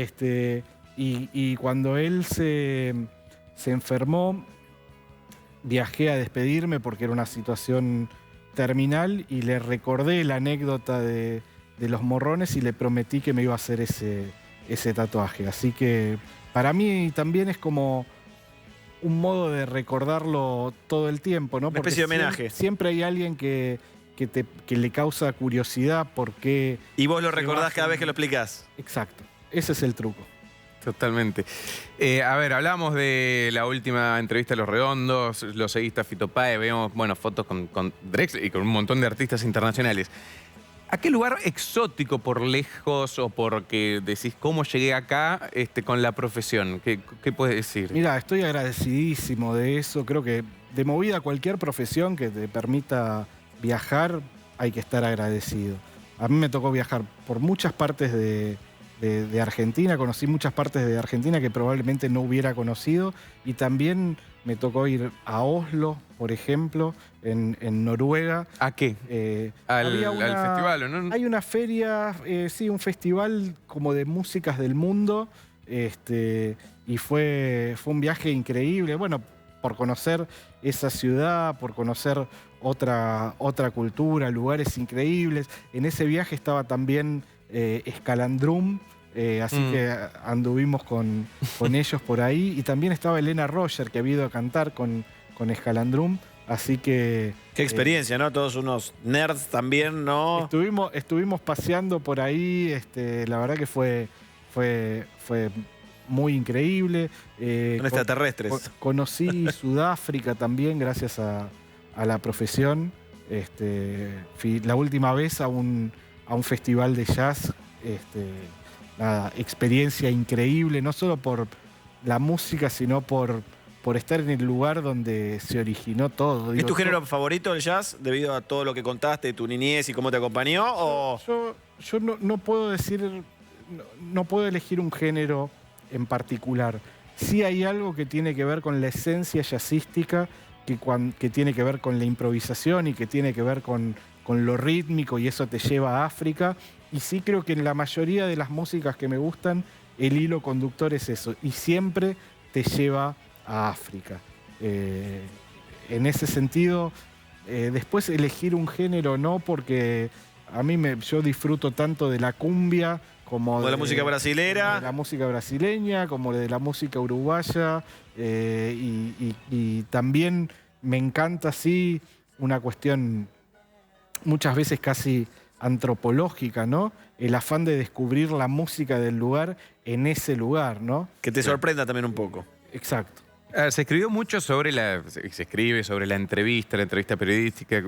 [SPEAKER 2] Y cuando él se enfermó, viajé a despedirme porque era una situación terminal y le recordé la anécdota de los morrones y le prometí que me iba a hacer ese tatuaje. Así que para mí también es como un modo de recordarlo todo el tiempo, ¿no?
[SPEAKER 3] Una especie de homenaje.
[SPEAKER 2] Siempre hay alguien que le causa curiosidad por qué.
[SPEAKER 3] Y vos lo recordás cada vez que lo explicás.
[SPEAKER 2] Exacto. Ese es el truco.
[SPEAKER 1] Totalmente. A ver, hablamos de la última entrevista de Los Redondos, lo seguiste a Fito Páez, vemos, bueno, fotos con Drexler y con un montón de artistas internacionales. ¿A qué lugar exótico por lejos o porque decís cómo llegué acá con la profesión? ¿Qué puedes decir?
[SPEAKER 2] Mira, estoy agradecidísimo de eso. Creo que de movida cualquier profesión que te permita viajar, hay que estar agradecido. A mí me tocó viajar por muchas partes de Argentina, conocí muchas partes de Argentina que probablemente no hubiera conocido y también me tocó ir a Oslo, por ejemplo, en Noruega.
[SPEAKER 1] ¿A qué? ¿Al festival o no?
[SPEAKER 2] Hay una feria, sí, un festival como de músicas del mundo y fue un viaje increíble, bueno, por conocer esa ciudad, por conocer otra cultura, lugares increíbles. En ese viaje estaba también Escalandrum, así que anduvimos con ellos por ahí. Y también estaba Elena Roger, que había ido a cantar con Escalandrum. Así que...
[SPEAKER 3] Qué experiencia, ¿no? Todos unos nerds también, ¿no?
[SPEAKER 2] Estuvimos paseando por ahí. La verdad que fue muy increíble.
[SPEAKER 3] Son extraterrestres.
[SPEAKER 2] Conocí Sudáfrica también gracias a la profesión. Fui la última vez a un festival de jazz. Nada, experiencia increíble, no solo por la música, sino por estar en el lugar donde se originó todo.
[SPEAKER 3] ¿Es tu género favorito el jazz debido a todo lo que contaste de tu niñez y cómo te acompañó?
[SPEAKER 2] Yo no puedo decir, no puedo elegir un género en particular. Sí hay algo que tiene que ver con la esencia jazzística, que tiene que ver con la improvisación y que tiene que ver con lo rítmico y eso te lleva a África. Y sí creo que en la mayoría de las músicas que me gustan, el hilo conductor es eso. Y siempre te lleva a África. En ese sentido, después elegir un género no, porque a mí yo disfruto tanto de la cumbia como
[SPEAKER 3] de la música brasilera.
[SPEAKER 2] De la música brasileña, como de la música uruguaya. Y también me encanta, sí, una cuestión muchas veces casi antropológica, ¿no? El afán de descubrir la música del lugar en ese lugar, ¿no?
[SPEAKER 3] Que te sorprenda también un poco.
[SPEAKER 2] Exacto.
[SPEAKER 1] Se escribió mucho sobre se escribe sobre la entrevista periodística.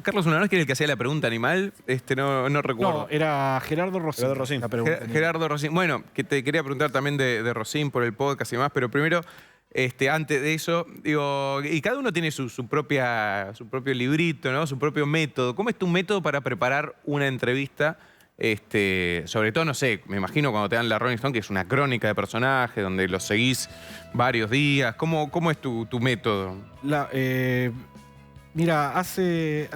[SPEAKER 1] Carlos Unanue, que era el que hacía la pregunta animal, no recuerdo.
[SPEAKER 2] No, era Gerardo Rosín. La pregunta
[SPEAKER 1] Gerardo Rosín. Bueno, que te quería preguntar también de Rosín por el podcast y demás, pero primero, antes de eso, digo, y cada uno tiene su propio librito, ¿no? Su propio método. ¿Cómo es tu método para preparar una entrevista? Sobre todo, no sé, me imagino cuando te dan la Rolling Stone, que es una crónica de personajes, donde los seguís varios días. ¿Cómo es tu método?
[SPEAKER 2] Mira, hace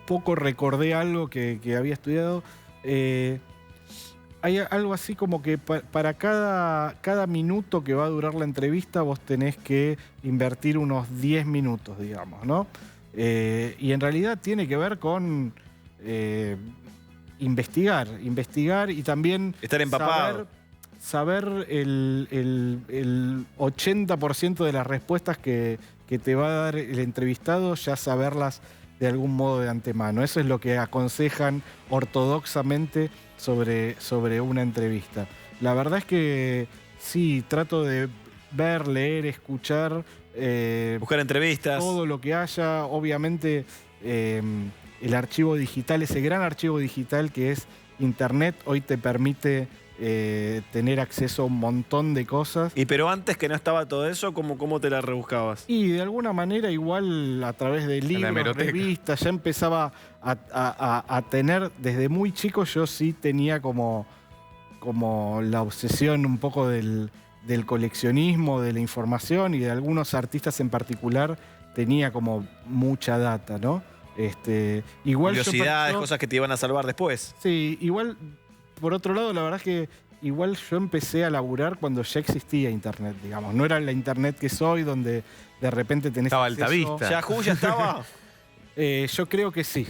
[SPEAKER 2] poco recordé algo que había estudiado. hay algo así como que para cada minuto que va a durar la entrevista vos tenés que invertir unos 10 minutos, digamos, ¿no? Y en realidad tiene que ver con investigar y también
[SPEAKER 3] estar empapado.
[SPEAKER 2] Saber el 80% de las respuestas que te va a dar el entrevistado, ya saberlas de algún modo de antemano. Eso es lo que aconsejan ortodoxamente sobre una entrevista. La verdad es que sí, trato de ver, leer, escuchar.
[SPEAKER 3] Buscar entrevistas.
[SPEAKER 2] Todo lo que haya. Obviamente el archivo digital, ese gran archivo digital que es Internet, hoy te permite tener acceso a un montón de cosas.
[SPEAKER 3] Pero antes que no estaba todo eso, ¿cómo te la rebuscabas?
[SPEAKER 2] Y de alguna manera igual a través de libros, revistas, ya empezaba a tener, desde muy chico yo sí tenía como la obsesión un poco del coleccionismo, de la información y de algunos artistas en particular tenía como mucha data, ¿no? Igual
[SPEAKER 3] curiosidades, cosas que te iban a salvar después.
[SPEAKER 2] Sí, igual, por otro lado, la verdad es que igual yo empecé a laburar cuando ya existía Internet, digamos. No era la Internet que soy, donde de repente tenés
[SPEAKER 1] estaba
[SPEAKER 2] acceso.
[SPEAKER 1] Altavista.
[SPEAKER 3] ¿Yahoo ya estaba?
[SPEAKER 2] Yo creo que sí.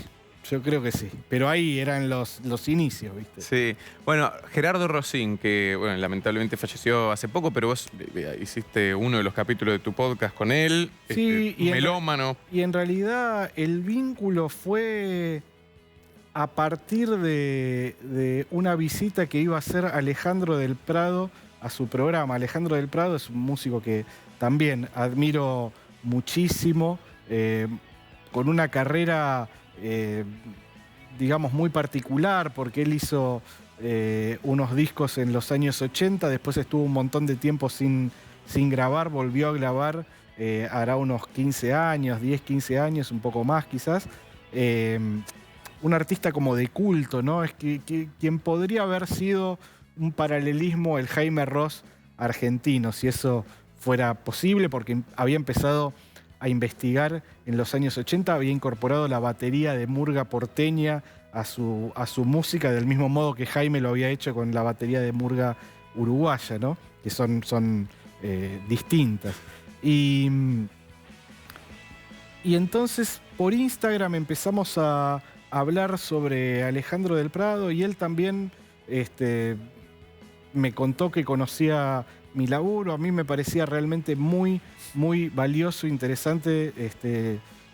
[SPEAKER 2] Pero ahí eran los inicios, ¿viste?
[SPEAKER 1] Sí. Bueno, Gerardo Rosín, que bueno, lamentablemente falleció hace poco, pero vos hiciste uno de los capítulos de tu podcast con él.
[SPEAKER 2] Sí,
[SPEAKER 1] melómano.
[SPEAKER 2] Y en realidad el vínculo fue a partir de una visita que iba a hacer Alejandro del Prado a su programa. Alejandro del Prado es un músico que también admiro muchísimo, con una carrera, digamos, muy particular, porque él hizo unos discos en los años 80, después estuvo un montón de tiempo sin grabar, volvió a grabar, hará unos 15 años, 10, 15 años, un poco más quizás. Un artista como de culto, ¿no? Es que quien podría haber sido un paralelismo el Jaime Ross argentino, si eso fuera posible, porque había empezado a investigar en los años 80, había incorporado la batería de murga porteña a su música, del mismo modo que Jaime lo había hecho con la batería de murga uruguaya, ¿no? Que son distintas. Y entonces por Instagram empezamos a hablar sobre Alejandro del Prado y él también me contó que conocía mi laburo. A mí me parecía realmente muy, muy valioso, interesante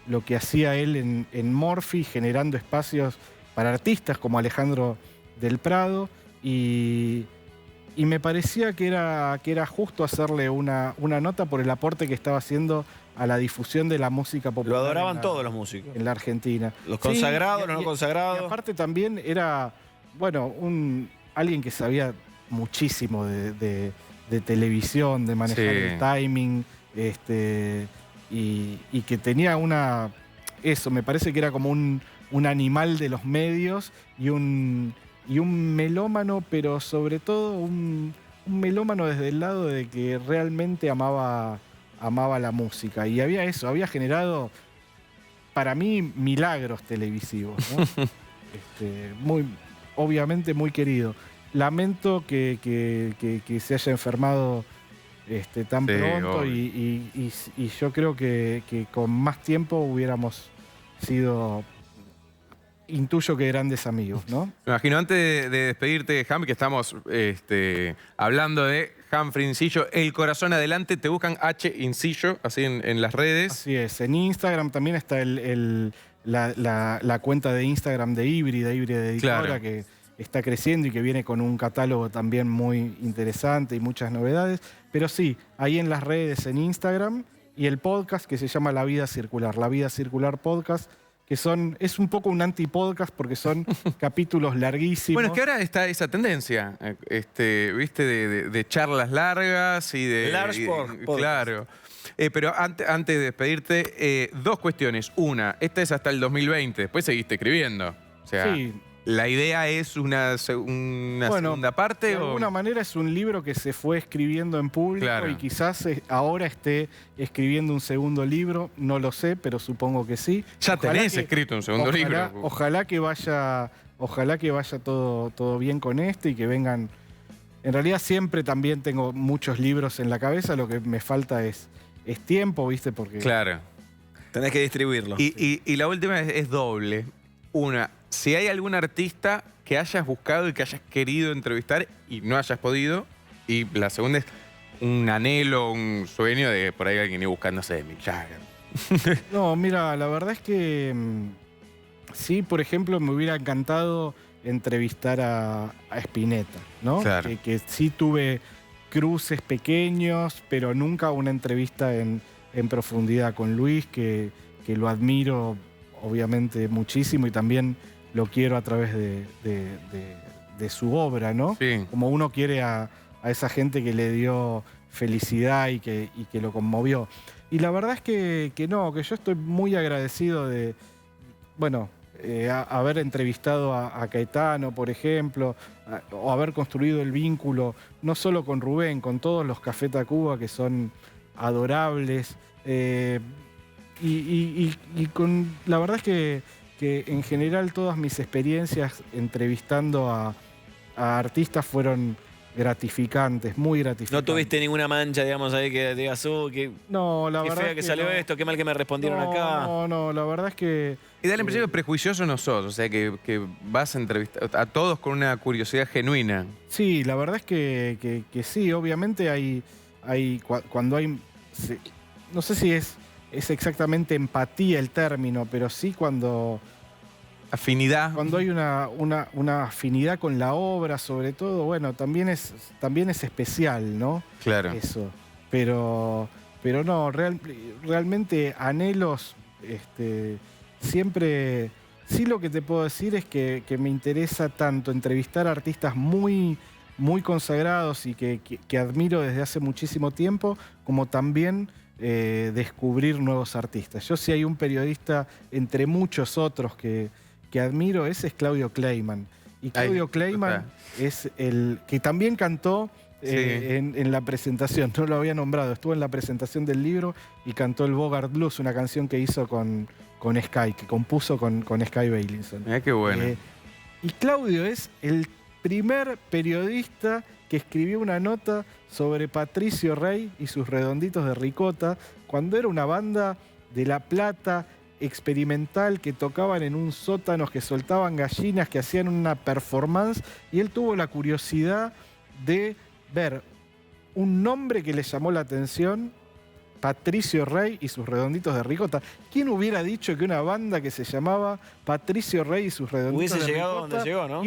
[SPEAKER 2] lo que hacía él en Morphy, generando espacios para artistas como Alejandro del Prado, y me parecía que era justo hacerle una nota por el aporte que estaba haciendo a la difusión de la música popular.
[SPEAKER 3] Lo adoraban todos los músicos.
[SPEAKER 2] En la Argentina.
[SPEAKER 3] Los consagrados, los no consagrados.
[SPEAKER 2] Y aparte también era, bueno, alguien que sabía muchísimo de televisión, de manejar el timing, y que tenía eso, me parece que era como un animal de los medios y un melómano, pero sobre todo un melómano desde el lado de que realmente amaba la música. Y había generado para mí milagros televisivos, ¿no? Obviamente muy querido. Lamento que se haya enfermado tan pronto y yo creo que con más tiempo hubiéramos sido, intuyo que grandes amigos, ¿no?
[SPEAKER 1] Me imagino, antes de despedirte, Ham, que estamos hablando de Ham Frincillo, El Corazón Adelante, te buscan H Incillo, así en las redes.
[SPEAKER 2] Así es, en Instagram también está la cuenta de Instagram de Híbrida Editora, claro, que está creciendo y que viene con un catálogo también muy interesante y muchas novedades. Pero sí, ahí en las redes, en Instagram, y el podcast que se llama La Vida Circular Podcast, que es un poco un anti-podcast porque son capítulos larguísimos.
[SPEAKER 1] Bueno, es que ahora está esa tendencia, ¿viste? De charlas largas y de...
[SPEAKER 3] Large podcast.
[SPEAKER 1] Claro. Pero antes de despedirte, dos cuestiones. Una, esta es hasta el 2020, después seguiste escribiendo. O sea,
[SPEAKER 2] sí.
[SPEAKER 1] ¿La idea es una segunda parte?
[SPEAKER 2] De alguna manera es un libro que se fue escribiendo en público, claro, y quizás ahora esté escribiendo un segundo libro, no lo sé, pero supongo que sí.
[SPEAKER 1] Ya tenés escrito un segundo libro.
[SPEAKER 2] Ojalá que vaya ojalá que vaya todo bien con esto y que vengan. En realidad siempre también tengo muchos libros en la cabeza, lo que me falta es tiempo, ¿viste? Porque
[SPEAKER 1] Claro.
[SPEAKER 3] Tenés que distribuirlo.
[SPEAKER 1] Y la última es doble. Una, si hay algún artista que hayas buscado y que hayas querido entrevistar y no hayas podido. Y la segunda es un anhelo, un sueño de por ahí alguien ir buscando, no sé, Mick Jagger.
[SPEAKER 2] No, mira, la verdad es que sí, por ejemplo, me hubiera encantado entrevistar a Spinetta, ¿no?
[SPEAKER 1] Claro.
[SPEAKER 2] Que sí tuve cruces pequeños, pero nunca una entrevista en profundidad con Luis, que lo admiro obviamente muchísimo y también lo quiero a través de su obra, ¿no?
[SPEAKER 1] Sí.
[SPEAKER 2] Como uno quiere a esa gente que le dio felicidad y que lo conmovió. Y la verdad es que no, que yo estoy muy agradecido de, bueno, haber entrevistado a Caetano, por ejemplo, o haber construido el vínculo, no solo con Rubén, con todos los Café Tacuba que son adorables. Y con, la verdad es que en general todas mis experiencias entrevistando a artistas fueron gratificantes, muy gratificantes.
[SPEAKER 3] No tuviste ninguna mancha, digamos, ahí que digas, qué
[SPEAKER 2] No, la verdad
[SPEAKER 3] fea
[SPEAKER 2] es
[SPEAKER 3] que salió
[SPEAKER 2] no.
[SPEAKER 3] esto, qué mal que me respondieron acá.
[SPEAKER 2] No, la verdad es que
[SPEAKER 1] Y da la impresión que prejuicioso no sos, o sea, que vas a entrevistar a todos con una curiosidad genuina.
[SPEAKER 2] sí, la verdad es que sí, obviamente cuando hay, no sé si es exactamente empatía el término, pero sí cuando
[SPEAKER 1] Afinidad.
[SPEAKER 2] hay una afinidad con la obra, sobre todo, bueno, también es especial, ¿no?
[SPEAKER 1] Claro.
[SPEAKER 2] Eso. Pero no, realmente anhelos, siempre. Sí, lo que te puedo decir es que me interesa tanto entrevistar a artistas muy, muy consagrados y que admiro desde hace muchísimo tiempo, como también descubrir nuevos artistas. Yo, si hay un periodista entre muchos otros que admiro, ese es Claudio Kleiman. Y Claudio Kleiman es el que también cantó en la presentación, no lo había nombrado, estuvo en la presentación del libro y cantó el Bogart Blues, una canción que hizo con Sky, que compuso con Sky Bailinson.
[SPEAKER 1] Mirá qué bueno.
[SPEAKER 2] Y Claudio es el primer periodista que escribió una nota sobre Patricio Rey y sus Redonditos de Ricota, cuando era una banda de La Plata experimental que tocaban en un sótano, que soltaban gallinas, que hacían una performance, y él tuvo la curiosidad de ver un nombre que le llamó la atención: Patricio Rey y sus Redonditos de Ricota. ¿Quién hubiera dicho que una banda que se llamaba Patricio Rey y sus Redonditos
[SPEAKER 3] hubiese
[SPEAKER 2] de
[SPEAKER 3] llegado
[SPEAKER 2] Ricota
[SPEAKER 3] donde llegó, ¿no?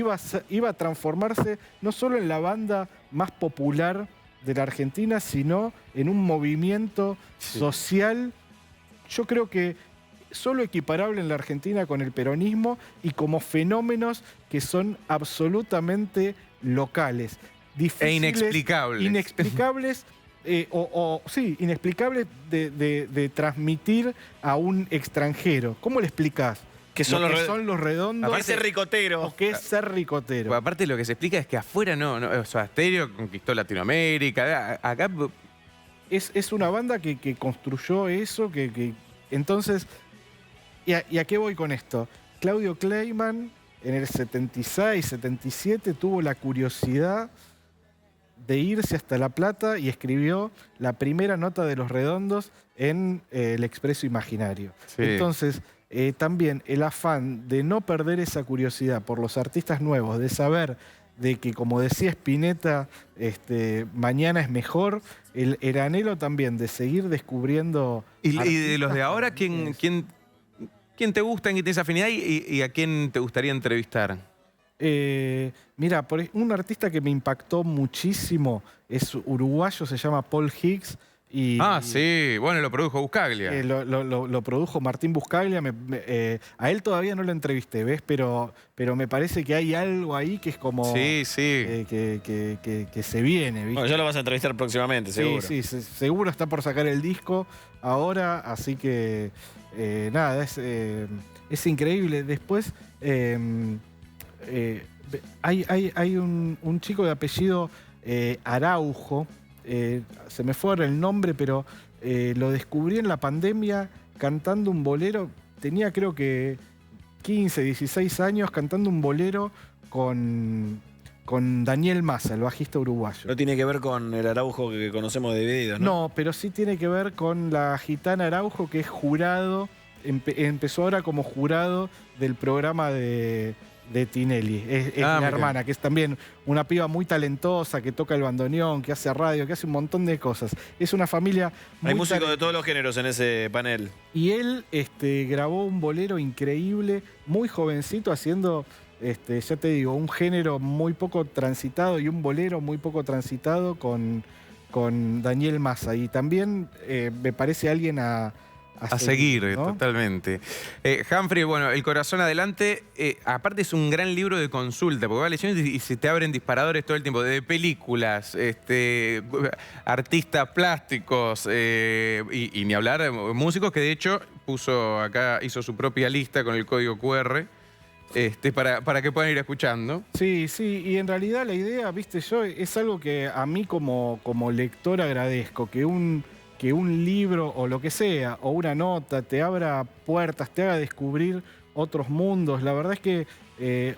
[SPEAKER 2] iba a transformarse no solo en la banda más popular de la Argentina, sino en un movimiento social, yo creo que solo equiparable en la Argentina con el peronismo, y como fenómenos que son absolutamente locales, difíciles,
[SPEAKER 1] inexplicables.
[SPEAKER 2] inexplicables inexplicables de transmitir a un extranjero. ¿Cómo le explicás?
[SPEAKER 3] ¿Qué son
[SPEAKER 2] los redondos?
[SPEAKER 3] ¿Qué es ser ricotero?
[SPEAKER 2] ¿O qué es ser ricotero?
[SPEAKER 1] Bueno, aparte lo que se explica es que afuera no, o sea, Stereo conquistó Latinoamérica. Acá
[SPEAKER 2] Es una banda que construyó eso, entonces, ¿y a qué voy con esto? Claudio Kleiman en el 76, 77 tuvo la curiosidad de irse hasta La Plata y escribió la primera nota de Los Redondos en El Expreso Imaginario.
[SPEAKER 1] Sí.
[SPEAKER 2] Entonces, también el afán de no perder esa curiosidad por los artistas nuevos, de saber de que, como decía Spinetta, mañana es mejor, el anhelo también de seguir descubriendo.
[SPEAKER 1] Y de los de
[SPEAKER 2] artistas
[SPEAKER 1] ahora, ¿quién te gusta, en quién tienes afinidad y a quién te gustaría entrevistar?
[SPEAKER 2] Mira, un artista que me impactó muchísimo es uruguayo, se llama Paul Higgs.
[SPEAKER 1] Sí, bueno, lo produjo Buscaglia.
[SPEAKER 2] Lo produjo Martín Buscaglia. A él todavía no lo entrevisté, ¿ves? Pero me parece que hay algo ahí que es como.
[SPEAKER 1] Sí.
[SPEAKER 2] Que se viene, ¿viste?
[SPEAKER 3] Bueno, ya lo vas a entrevistar próximamente, seguro.
[SPEAKER 2] Sí, seguro está por sacar el disco ahora, así que nada, es increíble. Después hay un chico de apellido Araujo. Se me fue ahora el nombre, pero lo descubrí en la pandemia cantando un bolero. Tenía, creo que 15, 16 años cantando un bolero con Daniel Massa, el bajista uruguayo.
[SPEAKER 3] No tiene que ver con el Araujo que conocemos de Divididos, ¿no?
[SPEAKER 2] No, pero sí tiene que ver con la gitana Araujo, que es jurado, empezó ahora como jurado del programa de Tinelli. Es la
[SPEAKER 1] mira.
[SPEAKER 2] hermana, que es también una piba muy talentosa, que toca el bandoneón, que hace radio, que hace un montón de cosas. Es una familia muy
[SPEAKER 3] Hay músicos de todos los géneros en ese panel.
[SPEAKER 2] Y él grabó un bolero increíble, muy jovencito, haciendo, ya te digo, un género muy poco transitado y un bolero muy poco transitado con Daniel Massa. Y también me parece alguien a
[SPEAKER 1] seguir,
[SPEAKER 2] ¿no?
[SPEAKER 1] totalmente. Humphrey, bueno, El corazón adelante, aparte es un gran libro de consulta, porque vas leyendo y se te abren disparadores todo el tiempo, de películas, artistas plásticos, y ni hablar, músicos que de hecho puso acá, hizo su propia lista con el código QR, para que puedan ir escuchando.
[SPEAKER 2] Sí, sí, y en realidad la idea, viste, yo, es algo que a mí como lector agradezco, que un libro o lo que sea, o una nota, te abra puertas, te haga descubrir otros mundos. La verdad es que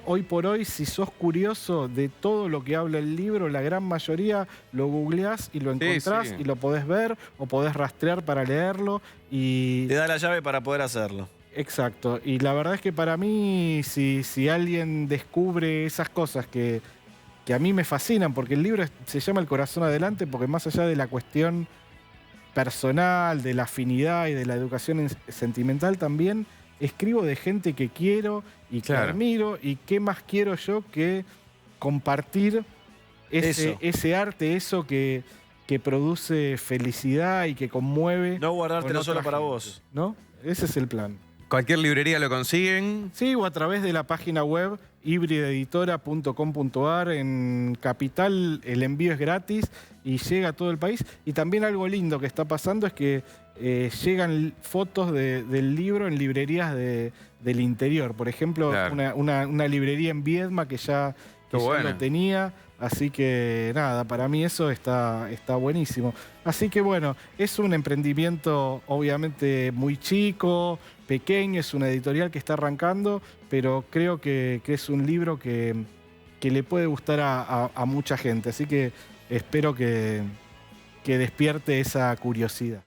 [SPEAKER 2] hoy por hoy, si sos curioso de todo lo que habla el libro, la gran mayoría lo googleás y lo encontrás,
[SPEAKER 1] sí.
[SPEAKER 2] y lo podés ver o podés rastrear para leerlo. Y
[SPEAKER 3] Te da la llave para poder hacerlo.
[SPEAKER 2] exacto. Y la verdad es que para mí, si alguien descubre esas cosas que a mí me fascinan, porque el libro se llama El corazón adelante, porque más allá de la cuestión personal, de la afinidad y de la educación sentimental, también escribo de gente que quiero y que admiro, y qué más quiero yo que compartir ese arte, eso que produce felicidad y que conmueve.
[SPEAKER 3] No guardártelo solo para
[SPEAKER 2] gente,
[SPEAKER 3] vos.
[SPEAKER 2] ¿no? Ese es el plan.
[SPEAKER 1] Cualquier librería lo consiguen.
[SPEAKER 2] Sí, o a través de la página web hibridaeditora.com.ar. En Capital el envío es gratis y llega a todo el país. Y también algo lindo que está pasando es que llegan fotos del libro en librerías del interior. Por ejemplo, una librería en Viedma que ya lo tenía. Así que nada, para mí eso está buenísimo. Así que bueno, es un emprendimiento obviamente muy chico, pequeño, es una editorial que está arrancando, pero creo que es un libro que le puede gustar a mucha gente. Así que espero que despierte esa curiosidad.